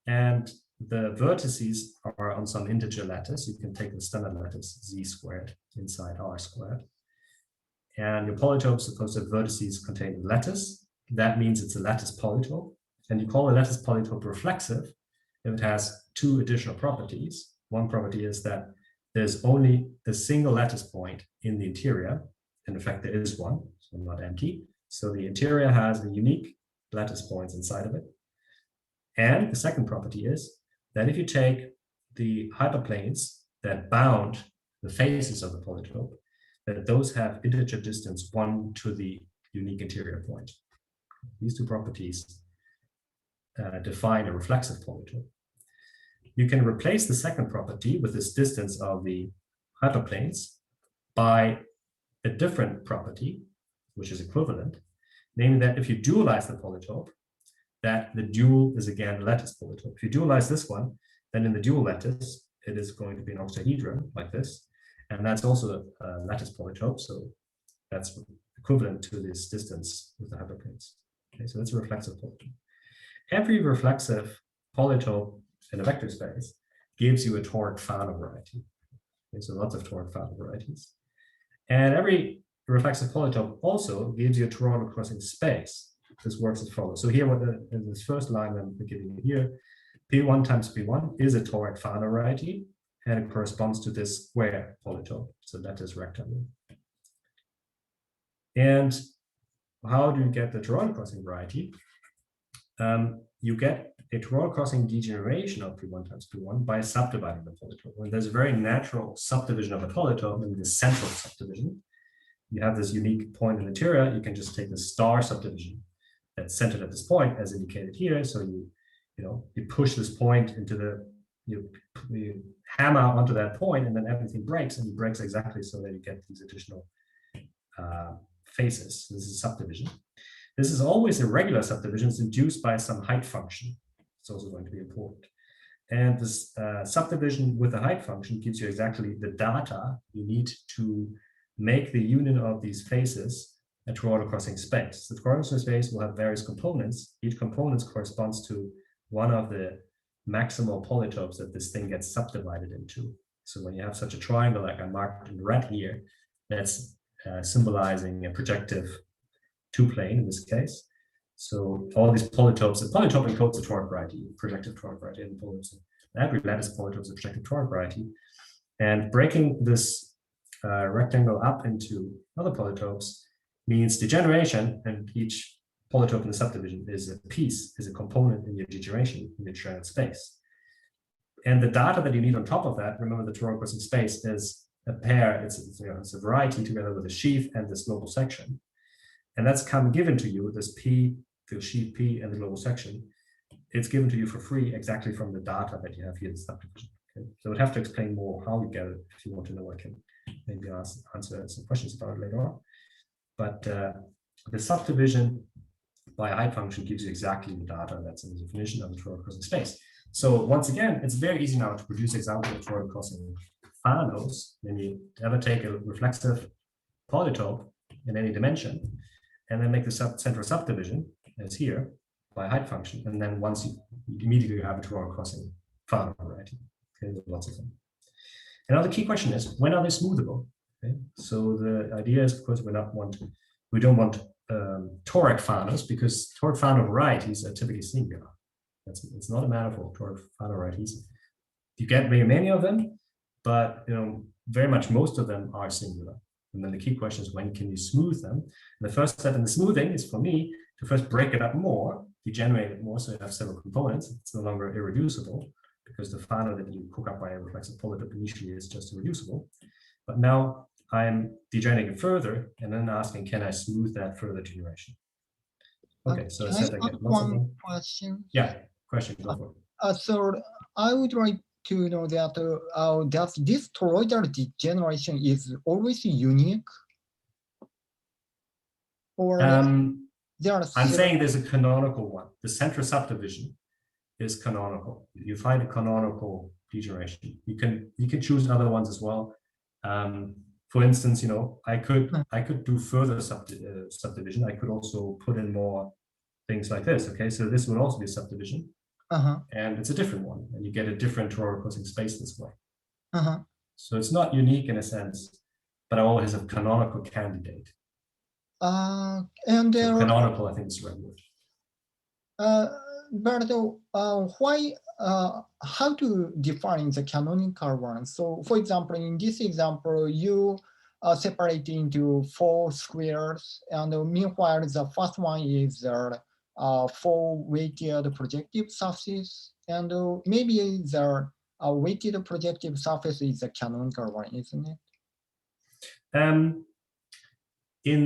And the vertices are on some integer lattice. You can take the standard lattice z squared inside r squared. And your polytope is supposed to have vertices containing lattice. That means it's a lattice polytope. And you call a lattice polytope reflexive if it has two additional properties. One property is that there's only the single lattice point in the interior. And in fact, there is one, so not empty. So the interior has the unique lattice points inside of it. And the second property is that if you take the hyperplanes that bound the faces of the polytope, that those have integer distance 1 to the unique interior point. These two properties define a reflexive polytope. You can replace the second property with this distance of the hyperplanes by a different property, which is equivalent, namely that if you dualize the polytope, that the dual is again a lattice polytope. If you dualize this one, then in the dual lattice, it is going to be an octahedron like this. And that's also a lattice polytope. So that's equivalent to this distance with the hyperplanes. Okay, so that's a reflexive polytope. Every reflexive polytope in a vector space gives you a toric Fano variety. Okay, so lots of toric Fano varieties. And every reflexive polytope also gives you a toroidal crossing space. This works as follows. So here, in this first line I'm giving you here, P1 times P1 is a toric Fano variety, and it corresponds to this square polytope. So that is rectangle. And how do you get the toroidal crossing variety? You get a toroidal crossing degeneration of P1 times P1 by subdividing the polytope. And there's a very natural subdivision of a polytope in the central subdivision. You have this unique point in the interior. You can just take the star subdivision that's centered at this point, as indicated here. So you push this point into you hammer onto that point, and then everything breaks, and it breaks exactly so that you get these additional faces. This is subdivision. This is always a regular subdivision. It's induced by some height function. It's also going to be important. And this subdivision with the height function gives you exactly the data you need to make the union of these faces a toroidal crossing space. The toroidal crossing space will have various components. Each component corresponds to one of the maximal polytopes that this thing gets subdivided into. So when you have such a triangle like I marked in red here, that's symbolizing a projective two-plane in this case. So all these polytopes, the polytope encodes a toric variety, projective toric variety, and polytopes. Every lattice polytope is a projective toric variety. And breaking this rectangle up into other polytopes means degeneration, and each polytope in the subdivision is a piece, is a component in your degeneration in your shredded space. And the data that you need on top of that, remember the toroidal crossing space is a pair, it's a variety together with a sheaf and this global section. And that's given to you, this P, the sheaf P and the global section. It's given to you for free exactly from the data that you have here in the subdivision. Okay? So I would have to explain more how you get it. If you want to know, I can maybe answer some questions about it later on. But the subdivision by a height function gives you exactly the data that's in the definition of the toroidal crossing space. So once again, it's very easy now to produce examples of toroidal crossing Fanos. When you ever take a reflexive polytope in any dimension, and then make the central subdivision, as here, by a height function, and then once you immediately have a toroidal crossing Fano variety. Okay, there's lots of them. And now the key question is, when are they smoothable? Okay, so the idea is, of course, we don't want toric Fanos, because toric Fano varieties are typically singular. It's not a manifold toric Fano varieties. You get very many of them, but very much most of them are singular. And then the key question is, when can you smooth them? And the first step in the smoothing is for me to first break it up more, degenerate it more, so you have several components. It's no longer irreducible, because the Fano that you cook up by a reflexive polytope initially is just irreducible. But now I'm degenerating it further and then asking, can I smooth that further degeneration? Okay, so I said I get lots of them. Question. Yeah, question, go for it. So I would like to know that does this toroidal degeneration is always unique? Or there are I'm saying there's a canonical one. The central subdivision is canonical. You find a canonical degeneration. You can choose other ones as well. For instance, you know, I could do further subdivision. I could also put in more things like this. Okay, so this would also be a subdivision, and it's a different one, and you get a different toroidal crossing space this way. So it's not unique in a sense, but I always have canonical candidate. And so canonical, I think, is the right word. But why? How to define the canonical one? So, for example, in this example, you separate into 4 squares, and meanwhile, the first one is 4 weighted projective surfaces, and maybe the weighted projective surface is the canonical one, isn't it?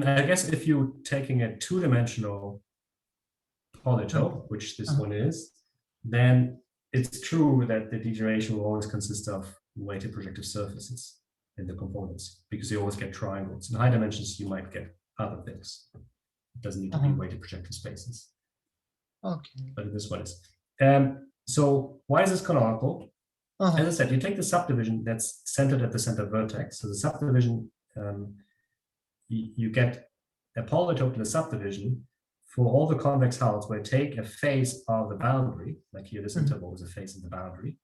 I guess if you're taking a 2-dimensional polytope, which this one is, then it's true that the degeneration will always consist of weighted projective surfaces in the components, because you always get triangles. In high dimensions, you might get other things. It doesn't need to be weighted projective spaces. Okay. But this one is. So why is this canonical? As I said, you take the subdivision that's centered at the center vertex. So the subdivision, you get a polytope in the subdivision for all the convex hulls where you take a face of the boundary, like here this interval is a face of the boundary,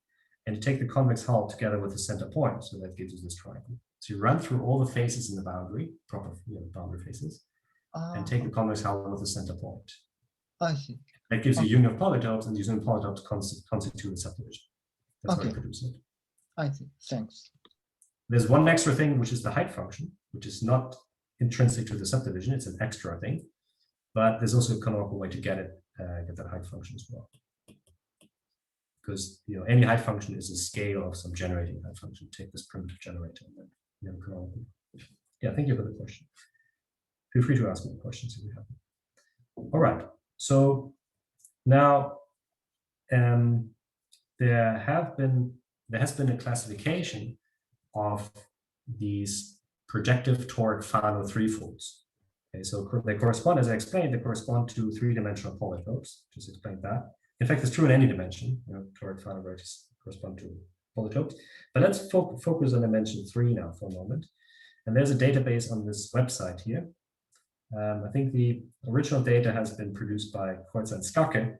and you take the convex hull together with the center point, so that gives you this triangle. So you run through all the faces in the boundary, proper boundary faces, and take the convex hull with the center point. I see. That gives you a union of polytopes, and using polytopes constitute a subdivision. That's how you produce it. I see. Thanks. There's one extra thing, which is the height function, which is not intrinsic to the subdivision. It's an extra thing. But there's also a canonical way to get it, get that height function as well. Because any height function is a scale of some generating height function. Take this primitive generator and then you have a canonical. Yeah, thank you for the question. Feel free to ask more questions if you have them. All right. So now there has been a classification of these projective toric Fano threefolds. Okay, so they correspond, as I explained, they correspond to 3-dimensional polytopes. Just explained that. In fact, it's true in any dimension. Toric Fano vertices correspond to polytopes. But let's focus on dimension 3 now for a moment. And there's a database on this website here. I think the original data has been produced by Kreutzer and Skake,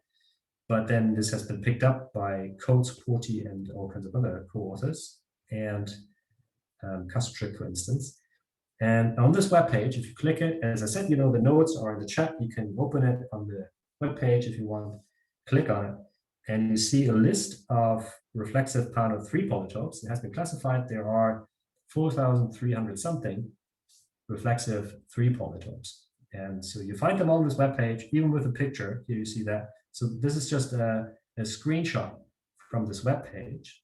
but then this has been picked up by Coates, Porty, and all kinds of other co-authors, and Kastrick, for instance. And on this web page, if you click it, as I said, the notes are in the chat. You can open it on the web page if you want. Click on it, and you see a list of reflexive Pano 3 polytopes. It has been classified. There are 4,300 something reflexive 3 polytopes, and so you find them on this web page, even with a picture. Here you see that. So this is just a screenshot from this web page,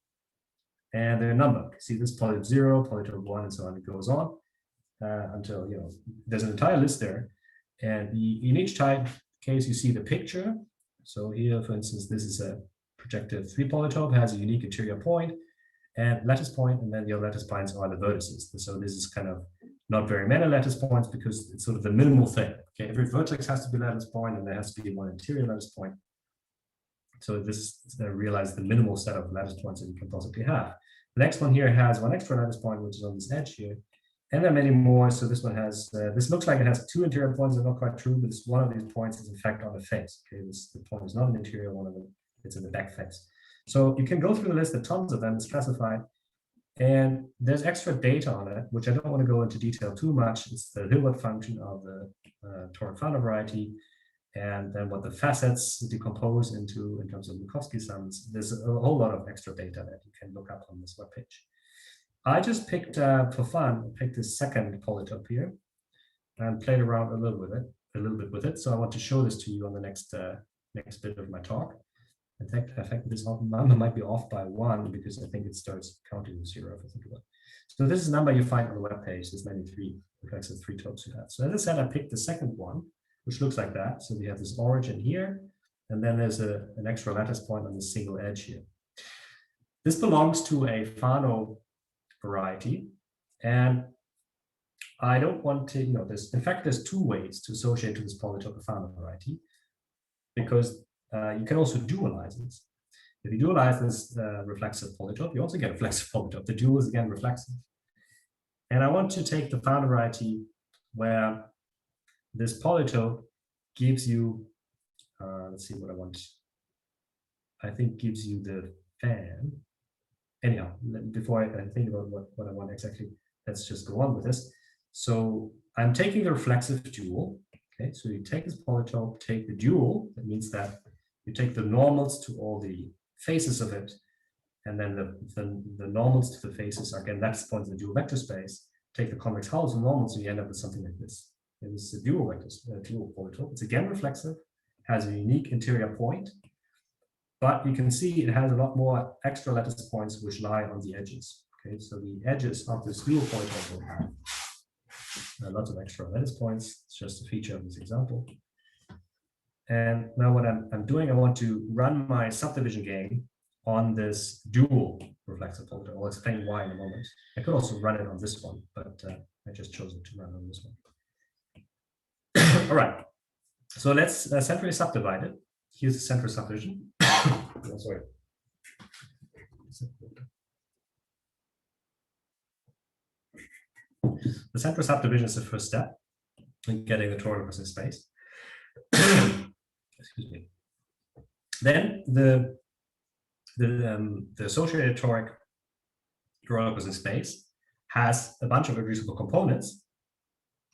and they're numbered. See this polytope 0, polytope 1, and so on. It goes on. Until there's an entire list there, and in each case you see the picture. So here, for instance, this is a projective 3 polytope, has a unique interior point and lattice point, and then the other lattice points are the vertices. And so this is kind of not very many lattice points because it's sort of the minimal thing. Okay, every vertex has to be a lattice point, and there has to be one interior lattice point. So this realizes the minimal set of lattice points that you can possibly have. The next one here has one extra lattice point, which is on this edge here. And there are many more. So this one has, this looks like it has 2 interior points. It's not quite true, but one of these points is in fact on the face. Okay, the point is not an interior, one of them, it's in the back face. So you can go through the list, there are tons of them, it's classified. And there's extra data on it, which I don't want to go into detail too much. It's the Hilbert function of the toric Fano variety, and then what the facets decompose into in terms of Minkowski sums. There's a whole lot of extra data that you can look up on this webpage. I just picked for fun, this second polytope here and played around a little bit with it. So I want to show this to you on the next bit of my talk. In fact, this number might be off by 1 because I think it starts counting to 0 if I think about it. So this is a number you find on the web page. There's 93 reflexive three topes you have. So as I said, I picked the second one, which looks like that. So we have this origin here, and then there's an extra lattice point on the single edge here. This belongs to a Fano variety, and I don't want to, in fact, there's two ways to associate to this polytope a Fano variety, because you can also dualize this. If you dualize this reflexive polytope, you also get a reflexive polytope. The dual is again reflexive. And I want to take the Fano variety where this polytope gives you, let's see what I want. I think gives you the fan. Anyhow, before I think about what I want exactly, let's just go on with this. So I'm taking the reflexive dual. Okay, so you take this polytope, take the dual. That means that you take the normals to all the faces of it, and then the normals to the faces are again lattice points in the dual vector space. Take the convex hulls and normals, and you end up with something like this. And this is a dual vector, dual polytope. It's again reflexive, has a unique interior point, but you can see it has a lot more extra lattice points which lie on the edges. Okay, so the edges of this dual polytope will have lots of extra lattice points. It's just a feature of this example. And now what I'm doing, I want to run my subdivision game on this dual reflexive polytope. I'll explain why in a moment. I could also run it on this one, but I just chose to run on this one. All right, so let's centrally subdivide it. Here's the central subdivision. Oh, sorry. The central subdivision is the first step in getting the toroidal crossing space. Excuse me. Then the associated toroidal crossing space has a bunch of reducible components,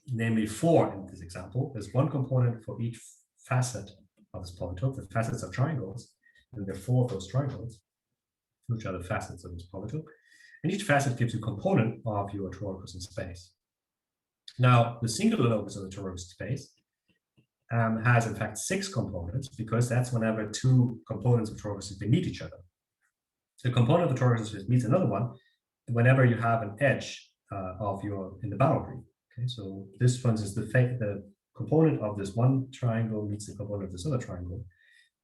namely 4 in this example. There's 1 component for each facet of this polytope. The facets are triangles, and there are 4 of those triangles, which are the facets of this polytope. And each facet gives you a component of your toroidal crossing space. Now, the singular locus of the toroidal crossing space has in fact 6 components, because that's whenever 2 components of toroidal crossing space meet each other. The component of the toroidal crossing space meets another one whenever you have an edge in the boundary. Okay, so this, for instance, the component of this one triangle meets the component of this other triangle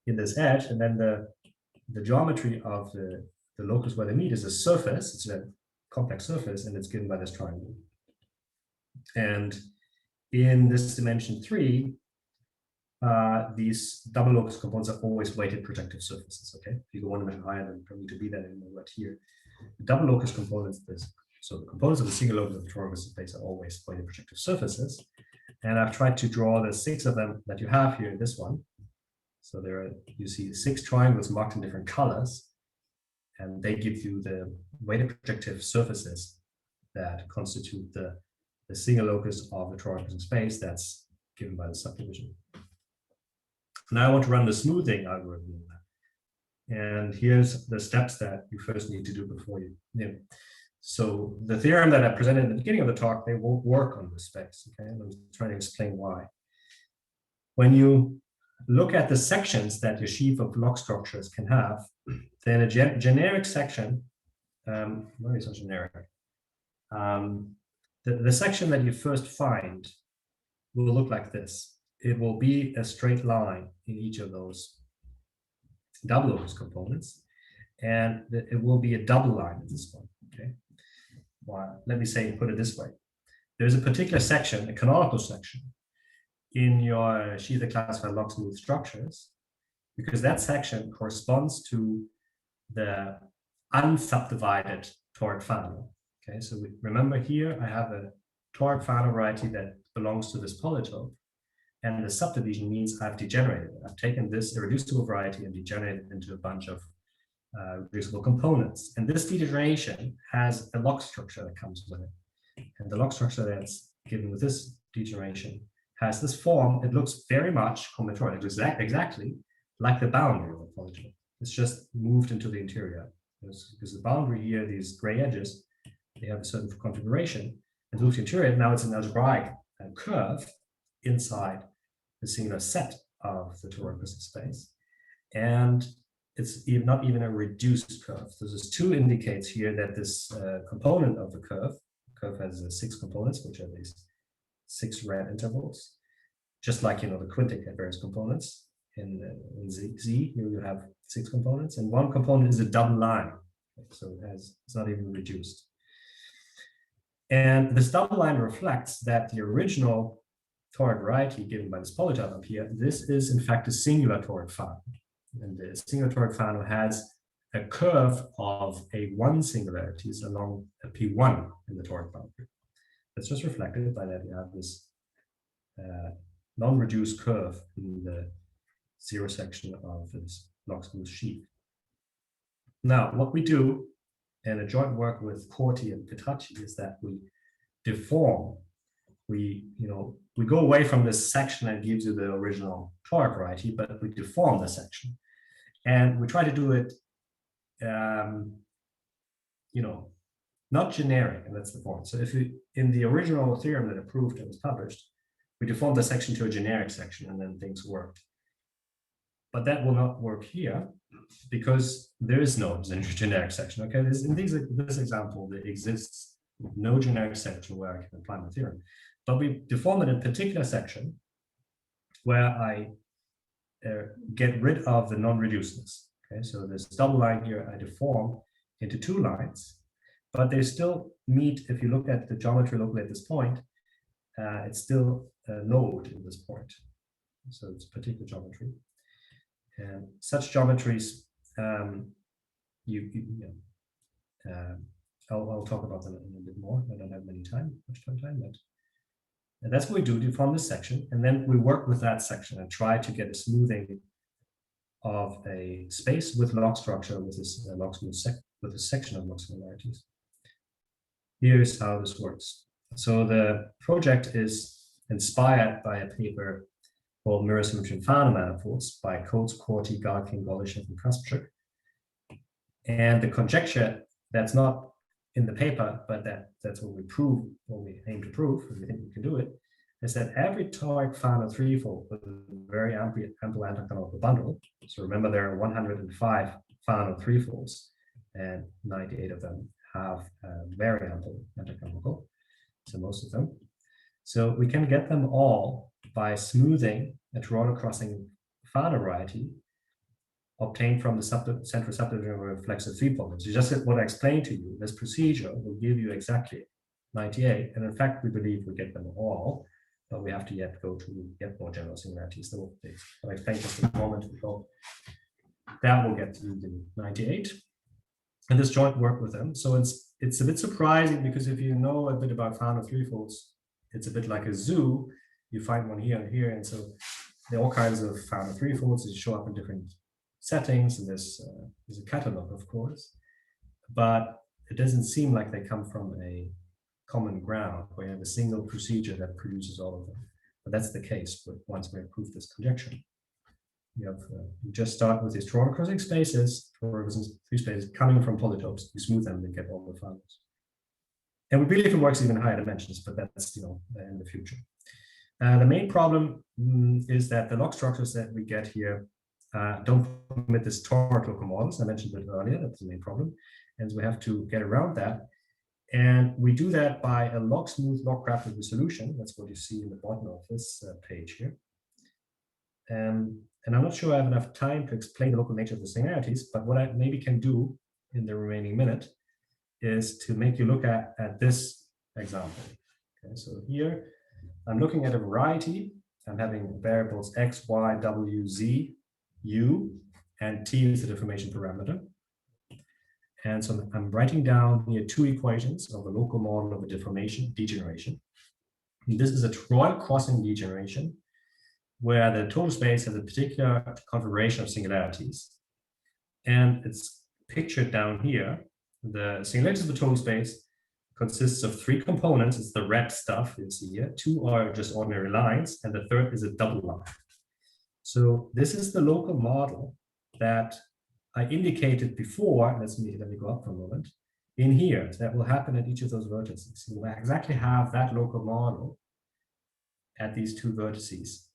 in this edge, and then the geometry of the locus where they meet is a surface. It's a complex surface, and it's given by this triangle. And in this dimension 3, these double locus components are always weighted projective surfaces. Okay, if you go one dimension higher, then don't need to be that anymore. Right here, the double locus components, so the components of the single locus of the toroidal crossing space are always weighted projective surfaces. And I've tried to draw the 6 of them that you have here in this one. So there are, you see 6 triangles marked in different colors, and they give you the weighted projective surfaces that constitute the single locus of the toroidal crossing space that's given by the subdivision. Now I want to run the smoothing algorithm. And here's the steps that you first need to do before you. So the theorem that I presented at the beginning of the talk, they won't work on this space. Okay, and I'm trying to explain why. When you look at the sections that your sheaf of log structures can have, then a generic section, why is it generic? The section that you first find will look like this. It will be a straight line in each of those double locus components, and it will be a double line at this one. Okay. Well, let me put it this way. There's a particular section, a canonical section, in your sheaf that classified log smooth structures, because that section corresponds to the unsubdivided toric Fano. Okay, so remember here I have a toric Fano variety that belongs to this polytope, and the subdivision means I've degenerated it. I've taken this irreducible variety and degenerated it into a bunch of reducible components. And this degeneration has a log structure that comes with it. And the log structure that's given with this degeneration has this form. It looks very much combinatorial. It looks exactly like the boundary of a polytope. It's just moved into the interior. Because the boundary here, these gray edges, they have a certain configuration. And moved to the interior, now it's an algebraic curve inside the singular set of the toroidal crystal space. And it's not even a reduced curve. So this 2 indicates here that this component of the curve has 6 components, which are these 6 red intervals. Just like, you know, the quintic had various components. In Z, here you have 6 components, and 1 component is a double line. So it's not even reduced. And this double line reflects that the original toric variety given by this polytope up here, this is in fact a singular toric Fano. And the singular toric Fano has a curve of A1 singularities along a P1 in the toric boundary. That's just reflected by that you have this non-reduced curve in the 0 section of this log-smooth sheet. Now, what we do in a joint work with Corti and Petracci is that we deform. We go away from this section that gives you the original toric variety, but we deform the section, and we try to do it, not generic, and that's the point. So if you, in the original theorem that approved and was published, we deformed the section to a generic section, and then things worked. But that will not work here because there is no generic section. Okay, in this example, there exists no generic section where I can apply my theorem. But we deform it in a particular section where I get rid of the non-reducedness. Okay, so this double line here I deform into 2 lines, but they still meet. If you look at the geometry locally at this point, it's still a node in this point. So it's a particular geometry. And such geometries, I'll talk about them in a bit more. I don't have much time, but and that's what we do, deform this section, and then we work with that section and try to get a smoothing of a space with log structure with this log smooth with a section of log similarities. Here's how this works. So the project is inspired by a paper called Mirror Symmetry and Fano Manifolds by Coates, Corti, Galkin, Golishev, and Kasperczyk. And the conjecture that's not in the paper, but that's what we prove, what we aim to prove, and we think we can do it, is that every toric Fano threefold with a very ample anticanonical bundle. So remember, there are 105 Fano threefolds, and 98 of them have very ample anticanonical. So most of them. So we can get them all by smoothing a toroidal crossing Fano variety obtained from the central subdivision of reflexive three-fold. So just what I explained to you, this procedure will give you exactly 98. And in fact, we believe we get them all, but we have to yet go to get more general singularities. So what I explained just a moment ago, that will get you the 98. And this joint work with them. So it's a bit surprising because if you know a bit about Fano threefolds, it's a bit like a zoo. You find one here and here, and so there are all kinds of Fano threefolds that show up in different settings, and there's a catalog, of course, but it doesn't seem like they come from a common ground where you have a single procedure that produces all of them. But that's the case. But once we prove this conjecture, you just start with these toroidal crossing spaces, three spaces coming from polytopes. You smooth them and get all the Fanos. And we believe it works even higher dimensions, but that's in the future. The main problem is that the log structures that we get here don't permit this toric local models. I mentioned it earlier. That's the main problem, and so we have to get around that. And we do that by a log smooth log graphic resolution. That's what you see in the bottom of this page here. And I'm not sure I have enough time to explain the local nature of the singularities, but what I maybe can do in the remaining minute is to make you look at this example. Okay, so here I'm looking at a variety. I'm having variables x, y, w, z, u, and t is the deformation parameter. And so I'm writing down here 2 equations of a local model of a deformation degeneration. And this is a toroidal crossing degeneration where the total space has a particular configuration of singularities. And it's pictured down here. The singularities of the total space consists of 3 components. It's the red stuff you see here. 2 are just ordinary lines, and the third is a double line. So this is the local model that I indicated before. Let me go up for a moment. In here, that will happen at each of those vertices. You will exactly have that local model at these 2 vertices.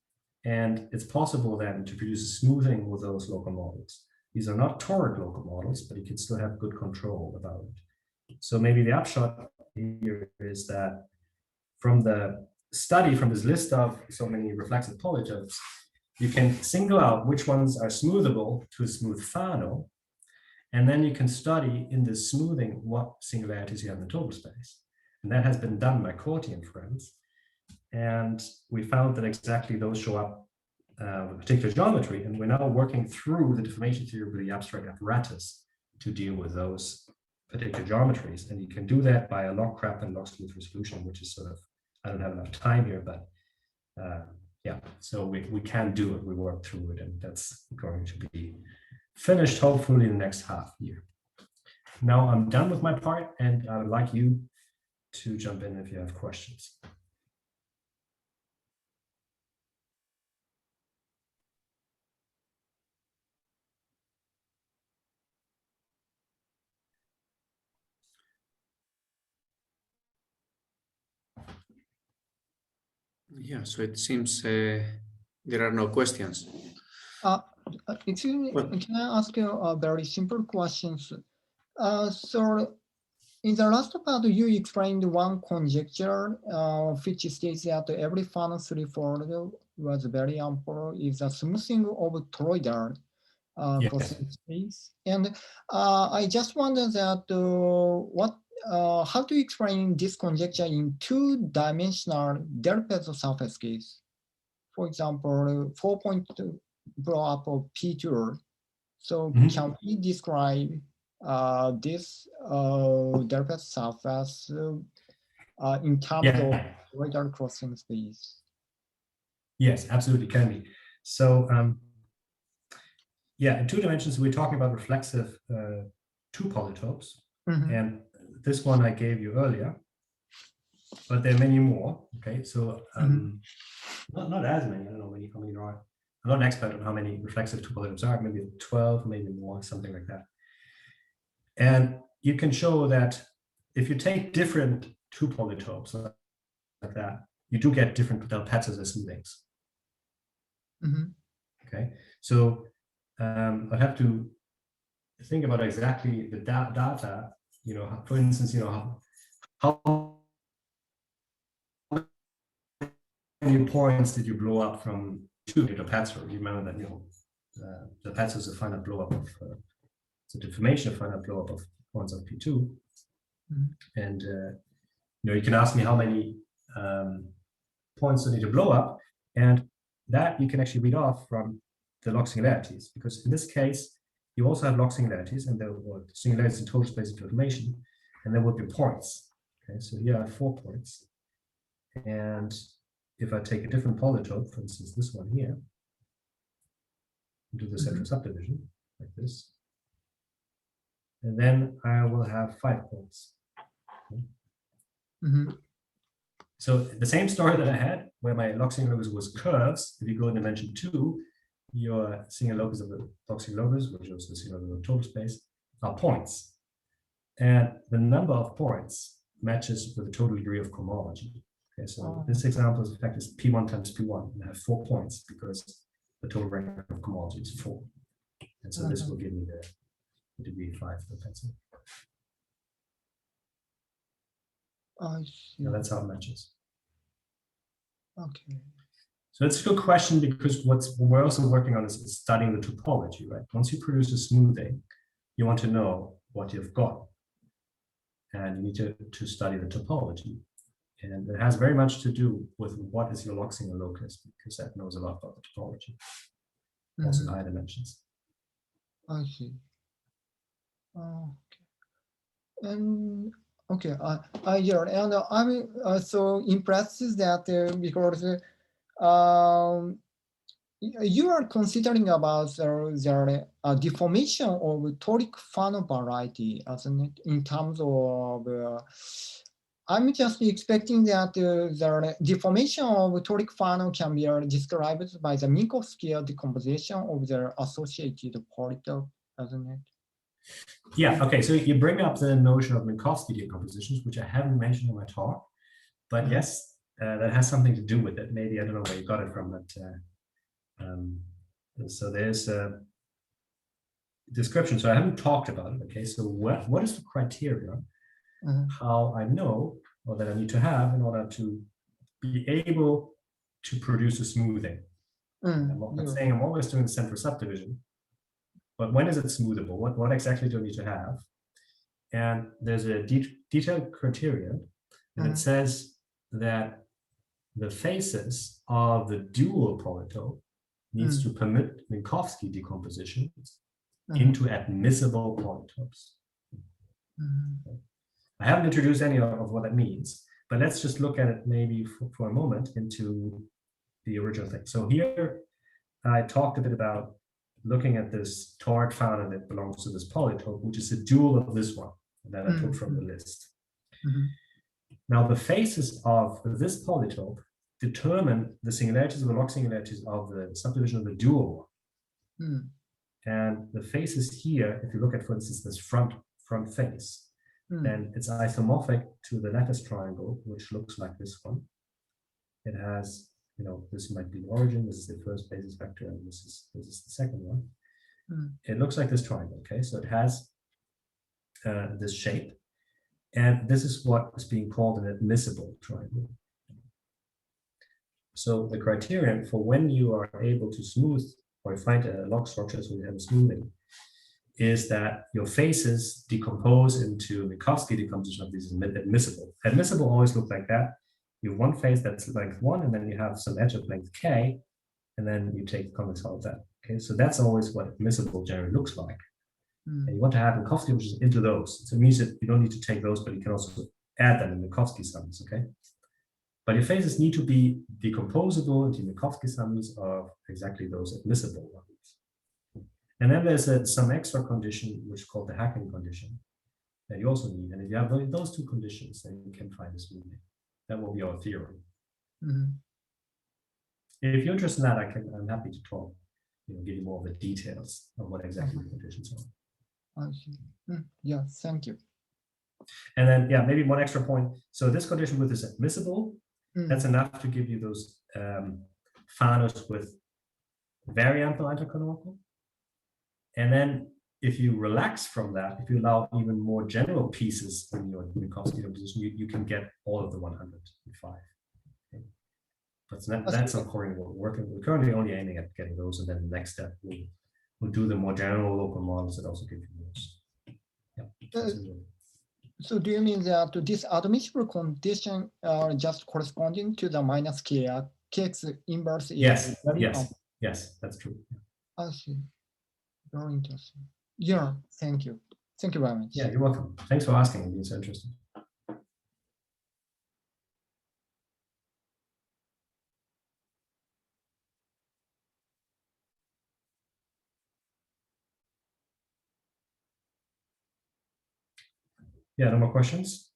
And it's possible then to produce a smoothing with those local models. These are not toric local models, but you can still have good control about it. So maybe the upshot here is that from the study, from this list of so many reflexive polytopes, you can single out which ones are smoothable to a smooth Fano, and then you can study in the smoothing what singularities you have in the total space. And that has been done by Corti and friends. And we found that exactly those show up with particular geometry. And we're now working through the deformation theory with the abstract apparatus to deal with those particular geometries. And you can do that by a log crap and log smooth resolution, which is sort of, I don't have enough time here, but yeah, so we can do it. We work through it, and that's going to be finished hopefully in the next half year. Now I'm done with my part, and I would like you to jump in if you have questions. Yeah, so it seems there are no questions. Excuse me, Well, can I ask you a very simple question? So in the last part, you explained one conjecture, which states that every Fano threefold was very ample is the smoothing of toroidal crossing space. And I just wonder that how to explain this conjecture in two-dimensional Delpez surface case? For example, 4-point blow up of P2. So can we describe this Delpez surface in terms of toroidal crossing space? Yes, absolutely can be. So yeah, in 2 dimensions, we're talking about reflexive 2 polytopes. And this one I gave you earlier, but there are many more. Okay, so not as many. I don't know how many there are. I'm not an expert on how many reflexive 2 polytopes are. Maybe 12, maybe more, something like that. And you can show that if you take different 2 polytopes like that, you do get different Delpez's as smoothings. Okay, so I have to think about exactly the data. You know, for instance, you know, how many points did you blow up from 2 Delpez? You remember that, you know, Delpez is a finite blow up of it's a deformation of finite blow up of points on P2. And you know, you can ask me how many points I need to blow up, and that you can actually read off from the log singularities, because in this case you also have log singularities, and there were singularities in total space of deformation, and there would be points. Okay, so here I have 4 points, and if I take a different polytope, for instance this one here, do the central subdivision like this, and then I will have 5 points. Okay. So the same story that I had, where my log singular locus was curves, if you go in dimension 2, your singular locus of the log singular locus, which is the singular locus of total space, are points. And the number of points matches with the total degree of cohomology. Okay, so this example is in fact is P1 times P1, and I have 4 points because the total rank of cohomology is 4. And so this will give me the degree 5 for the pencil. I see. Now that's how it matches. Okay. So it's a good question, because what we're also working on is studying the topology, right? Once you produce a smoothing, you want to know what you've got. And you need to study the topology. And it has very much to do with what is your log singular locus, because that knows a lot about the topology, also in high dimensions. I see. Okay. And okay, yeah, and I'm so impressed that because you are considering about the deformation of toric Fano variety, isn't it? In terms of, I'm just expecting that the deformation of toric Fano can be described by the Minkowski decomposition of the associated polytope, isn't it? Yeah, okay, so you bring up the notion of Minkowski decompositions, which I haven't mentioned in my talk, but yes, that has something to do with it. Maybe, I don't know where you got it from, but so there's description. So I haven't talked about it. Okay, so what is the criteria? How I know, or that I need to have in order to be able to produce a smoothing. I'm not saying I'm always doing the central subdivision, but when is it smoothable? What exactly do I need to have? And there's a detailed criterion, and it says that the faces of the dual polytope needs to permit Minkowski decomposition into admissible polytopes. I haven't introduced any of what that means, but let's just look at it maybe for a moment into the original thing. So here I talked a bit about looking at this toroid fauna that belongs to this polytope, which is a dual of this one that I took from the list. Now the faces of this polytope determine the singularities or the log singularities of the subdivision of the dual one. And the faces here, if you look at, for instance, this front face, then it's isomorphic to the lattice triangle, which looks like this one. It has, this might be the origin, this is the first basis vector, and this is the second one. It looks like this triangle, okay? So it has this shape, and this is what is being called an admissible triangle. So the criterion for when you are able to smooth or find a log structure, so you have a smoothing, is that your faces decompose into Minkowski decomposition of these admissible. Admissible always look like that. You have one face that's length 1, and then you have some edge of length k, and then you take the convex out of that. Okay, so that's always what admissible generally looks like. And you want to have Minkowski which is into those. So it means that you don't need to take those, but you can also add them in Minkowski sums. Okay, but your faces need to be decomposable into Minkowski sums of exactly those admissible ones. And then there's some extra condition, which is called the hacking condition, that you also need. And if you have those two conditions, then you can find a smoothing. That will be our theorem. If you're interested in that, I'm happy to talk, give you more of the details of what exactly the conditions are. I see. Yeah, thank you. And then, yeah, maybe one extra point. So this condition with is admissible. That's enough to give you those fanas with very ample intercanonical. And then if you relax from that, if you allow even more general pieces in your Minkowski decomposition, you can get all of the 105. Okay. But that's not currently what we're working. We're currently only aiming at getting those, and then the next step we'll do the more general local models that also give you those. Yeah. So do you mean that this admissible condition are just corresponding to the minus k? Kx inverse is yes, that's true. I see. Very interesting. Yeah, thank you. Thank you very much. Yeah, you're welcome. Thanks for asking. It's being so interesting. Yeah, no more questions?